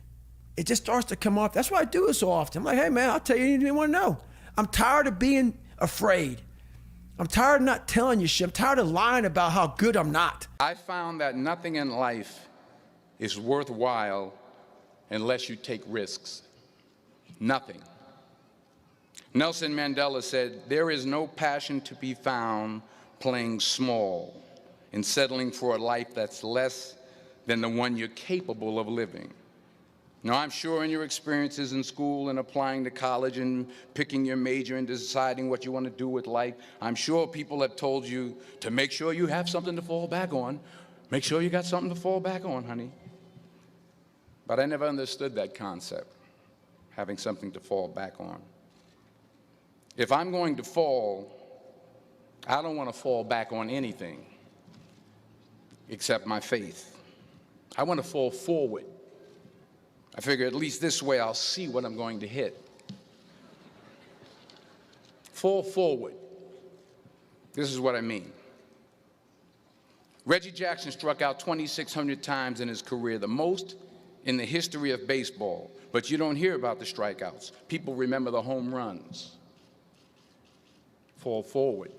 It just starts to come off. That's why I do it so often. I'm like, hey man, I'll tell you anything you want to know. I'm tired of being afraid. I'm tired of not telling you shit. I'm tired of lying about how good I'm not. I found that nothing in life is worthwhile unless you take risks. Nothing. Nelson Mandela said, there is no passion to be found playing small and settling for a life that's less than the one you're capable of living. Now, I'm sure in your experiences in school and applying to college and picking your major and deciding what you want to do with life, I'm sure people have told you to make sure you have something to fall back on. Make sure you got something to fall back on, honey. But I never understood that concept, having something to fall back on. If I'm going to fall, I don't want to fall back on anything except my faith. I want to fall forward. I figure at least this way I'll see what I'm going to hit. Fall forward. This is what I mean. Reggie Jackson struck out 2,600 times in his career, the most in the history of baseball. But you don't hear about the strikeouts. People remember the home runs. Fall forward.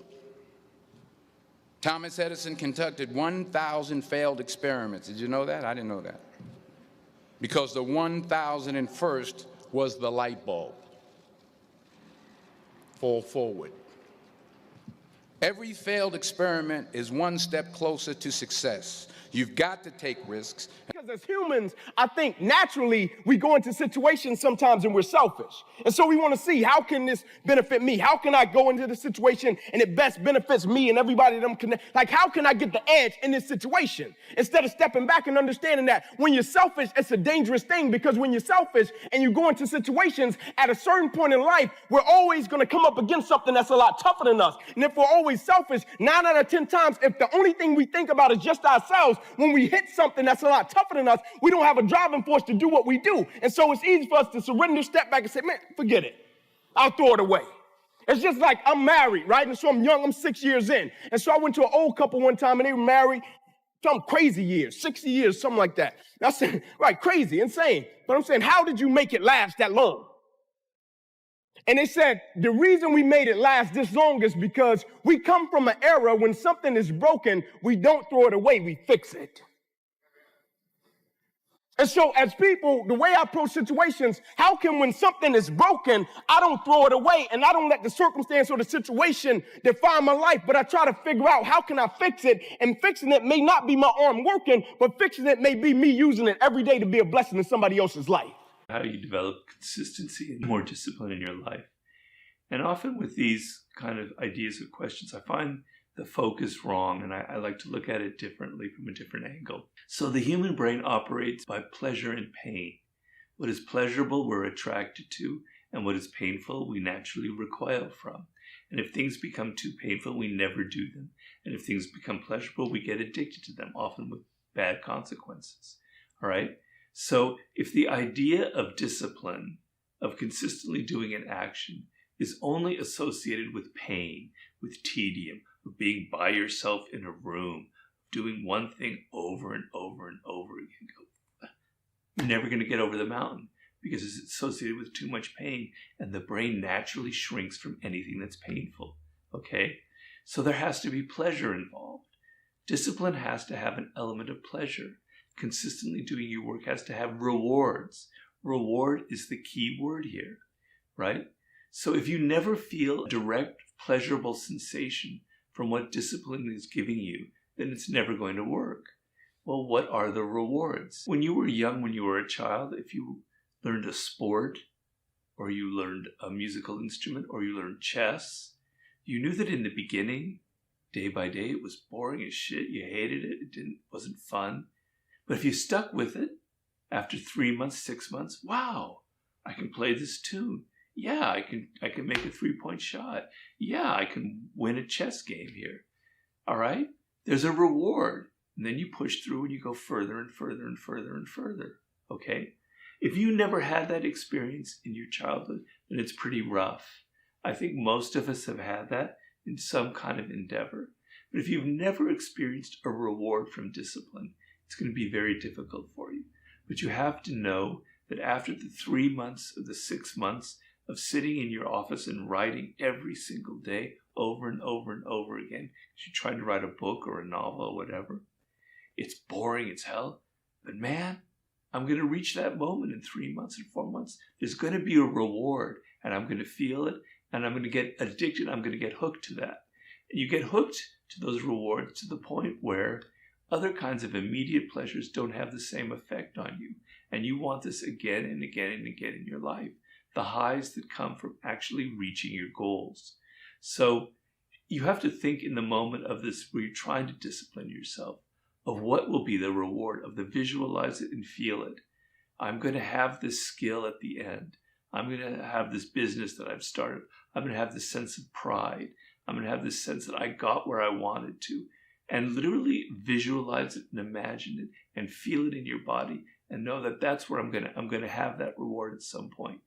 Thomas Edison conducted 1,000 failed experiments. Did you know that? I didn't know that. Because the 1,001st was the light bulb. Fall forward. Every failed experiment is one step closer to success. You've got to take risks. Because as humans, I think naturally we go into situations sometimes and we're selfish. And so we want to see, how can this benefit me? How can I go into the situation and it best benefits me and everybody that I'm connected? Like, how can I get the edge in this situation? Instead of stepping back and understanding that when you're selfish, it's a dangerous thing, because when you're selfish and you go into situations at a certain point in life, we're always going to come up against something that's a lot tougher than us. And if we're always selfish, 9 out of 10 times, if the only thing we think about is just ourselves, when we hit something that's a lot tougher than us, we don't have a driving force to do what we do. And so it's easy for us to surrender, step back and say, man, forget it. I'll throw it away. It's just like I'm married, right? And so I'm young, I'm 6 years in. And so I went to an old couple one time and they were married some crazy years, 60 years, something like that. And I said, right, crazy, insane. But I'm saying, how did you make it last that long? And they said, the reason we made it last this long is because we come from an era when something is broken, we don't throw it away, we fix it. And so as people, the way I approach situations, how can when something is broken, I don't throw it away and I don't let the circumstance or the situation define my life, but I try to figure out how can I fix it, and fixing it may not be my arm working, but fixing it may be me using it every day to be a blessing in somebody else's life. How do you develop consistency and more discipline in your life? And often with these kind of ideas or questions, I find the focus wrong, and I like to look at it differently from a different angle. So the human brain operates by pleasure and pain. What is pleasurable, we're attracted to, and what is painful, we naturally recoil from. And if things become too painful, we never do them. And if things become pleasurable, we get addicted to them, often with bad consequences. All right? So if the idea of discipline, of consistently doing an action, is only associated with pain, with tedium, of being by yourself in a room, doing one thing over and over and over again, you're never going to get over the mountain, because it's associated with too much pain, and the brain naturally shrinks from anything that's painful, okay? So there has to be pleasure involved. Discipline has to have an element of pleasure. Consistently doing your work has to have rewards. Reward is the key word here, right? So if you never feel a direct pleasurable sensation from what discipline is giving you, then it's never going to work. Well, what are the rewards? When you were young, when you were a child, if you learned a sport, or you learned a musical instrument, or you learned chess, you knew that in the beginning, day by day, it was boring as shit. You hated it. Wasn't fun. But if you stuck with it, after 3 months, 6 months, wow, I can play this tune. Yeah, I can make a 3-point shot. Yeah, I can win a chess game here. All right? There's a reward. And then you push through and you go further and further and further and further. Okay? If you never had that experience in your childhood, then it's pretty rough. I think most of us have had that in some kind of endeavor. But if you've never experienced a reward from discipline, it's going to be very difficult for you. But you have to know that after the 3 months or the 6 months of sitting in your office and writing every single day over and over and over again, because you're trying to write a book or a novel or whatever, it's boring as hell. But man, I'm going to reach that moment in 3 months and 4 months. There's going to be a reward, and I'm going to feel it, and I'm going to get addicted. I'm going to get hooked to that. And you get hooked to those rewards to the point where other kinds of immediate pleasures don't have the same effect on you. And you want this again and again and again in your life. The highs that come from actually reaching your goals. So you have to think in the moment of this where you're trying to discipline yourself of what will be the reward of the visualize it and feel it. I'm going to have this skill at the end. I'm going to have this business that I've started. I'm going to have this sense of pride. I'm going to have this sense that I got where I wanted to. And literally visualize it and imagine it and feel it in your body and know that that's where I'm going to have that reward at some point.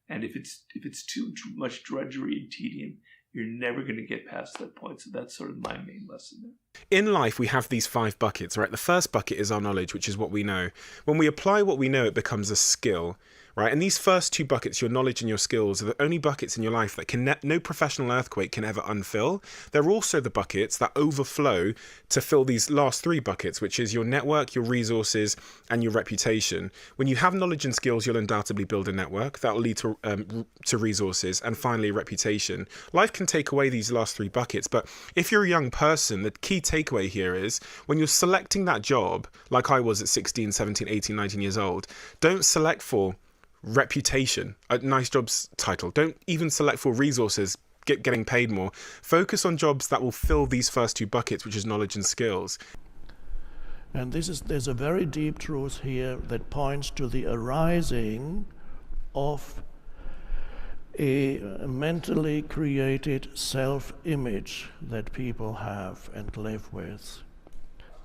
And if it's too much drudgery and tedium, you're never going to get past that point. So that's sort of my main lesson there. In life, we have these 5 buckets, right? The first bucket is our knowledge, which is what we know. When we apply what we know, it becomes a skill, right? And these first 2 buckets, your knowledge and your skills, are the only buckets in your life that no professional earthquake can ever unfill. They're also the buckets that overflow to fill these last 3 buckets, which is your network, your resources, and your reputation. When you have knowledge and skills, you'll undoubtedly build a network. That will lead to resources, and finally, reputation. Life can take away these last 3 buckets, but if you're a young person, the key takeaway here is when you're selecting that job, like I was at 16, 17, 18, 19 years old, don't select for reputation, a nice jobs title. Don't even select for resources, getting paid more. Focus on jobs that will fill these first 2 buckets, which is knowledge and skills. And there's a very deep truth here that points to the arising of a mentally created self-image that people have and live with.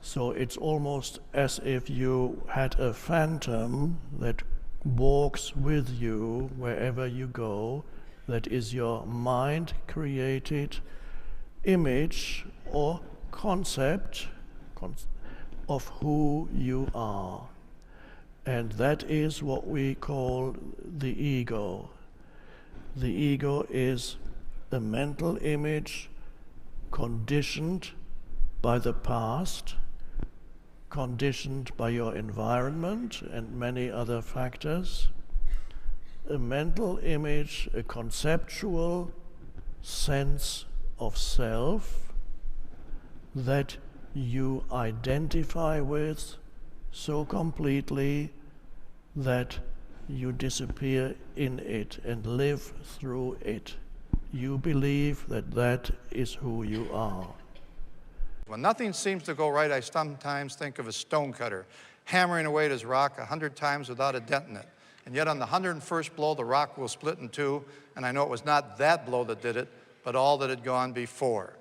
So it's almost as if you had a phantom that walks with you wherever you go, that is your mind-created image or concept of who you are. And that is what we call the ego. The ego is a mental image conditioned by the past, conditioned by your environment and many other factors. A mental image, a conceptual sense of self that you identify with so completely that you disappear in it and live through it. You believe that that is who you are. When nothing seems to go right, I sometimes think of a stonecutter hammering away at his rock 100 times without a dent in it. And yet on the 101st blow, the rock will split in 2, and I know it was not that blow that did it, but all that had gone before.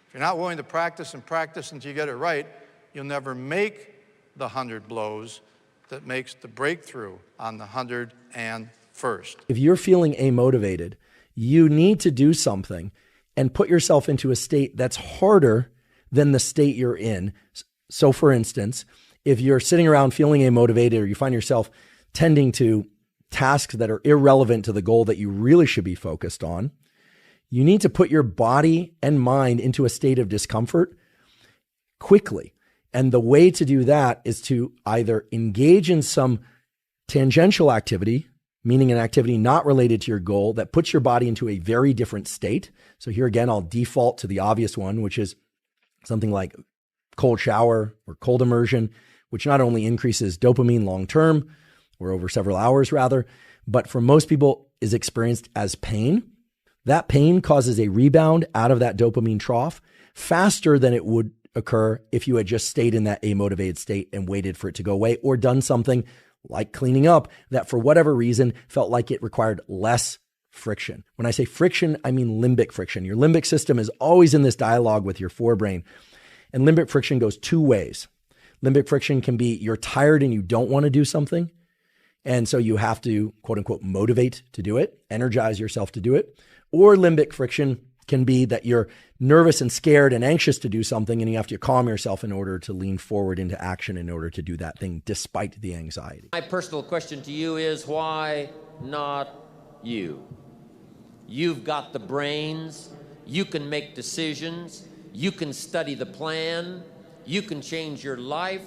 If you're not willing to practice and practice until you get it right, you'll never make the 100 blows that makes the breakthrough on the 101st. If you're feeling amotivated, you need to do something and put yourself into a state that's harder than the state you're in. So for instance, if you're sitting around feeling amotivated or you find yourself tending to tasks that are irrelevant to the goal that you really should be focused on, you need to put your body and mind into a state of discomfort quickly. And the way to do that is to either engage in some tangential activity, meaning an activity not related to your goal that puts your body into a very different state. So here again, I'll default to the obvious one, which is something like cold shower or cold immersion, which not only increases dopamine long-term, or over several hours rather, but for most people is experienced as pain. That pain causes a rebound out of that dopamine trough faster than it would occur if you had just stayed in that amotivated state and waited for it to go away, or done something like cleaning up that for whatever reason felt like it required less friction. When I say friction, I mean limbic friction. Your limbic system is always in this dialogue with your forebrain. And limbic friction goes two ways. Limbic friction can be you're tired and you don't want to do something. And so you have to, quote unquote, motivate to do it, energize yourself to do it. Or limbic friction can be that you're nervous and scared and anxious to do something, and you have to calm yourself in order to lean forward into action in order to do that thing despite the anxiety. My personal question to you is, why not you? You've got the brains, you can make decisions, you can study the plan, you can change your life,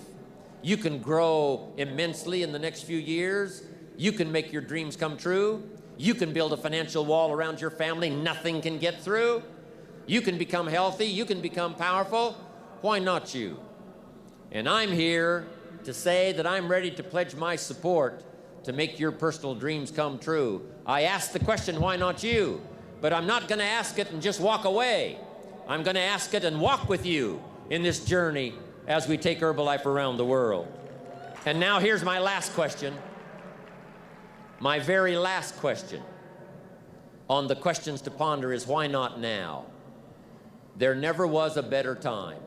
you can grow immensely in the next few years, you can make your dreams come true, you can build a financial wall around your family nothing can get through, you can become healthy, you can become powerful. Why not you? And I'm here to say that I'm ready to pledge my support to make your personal dreams come true. I asked the question, why not you? But I'm not going to ask it and just walk away. I'm going to ask it and walk with you in this journey as we take Herbalife around the world. And now here's my last question. My very last question on the questions to ponder is, why not now? There never was a better time.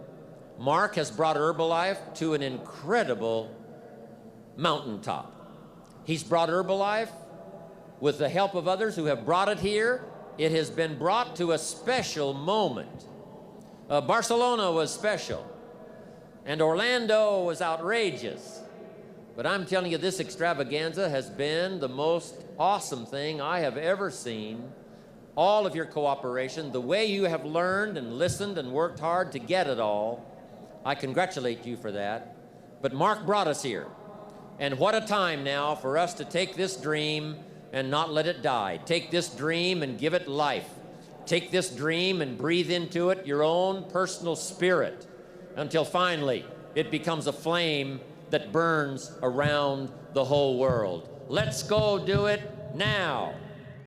Mark has brought Herbalife to an incredible mountaintop. He's brought Herbalife with the help of others who have brought it here. It has been brought to a special moment. Barcelona was special, and Orlando was outrageous. But I'm telling you, this extravaganza has been the most awesome thing I have ever seen. All of your cooperation, the way you have learned and listened and worked hard to get it all, I congratulate you for that. But Mark brought us here. And what a time now for us to take this dream and not let it die. Take this dream and give it life. Take this dream and breathe into it your own personal spirit until finally it becomes a flame that burns around the whole world. Let's go do it now.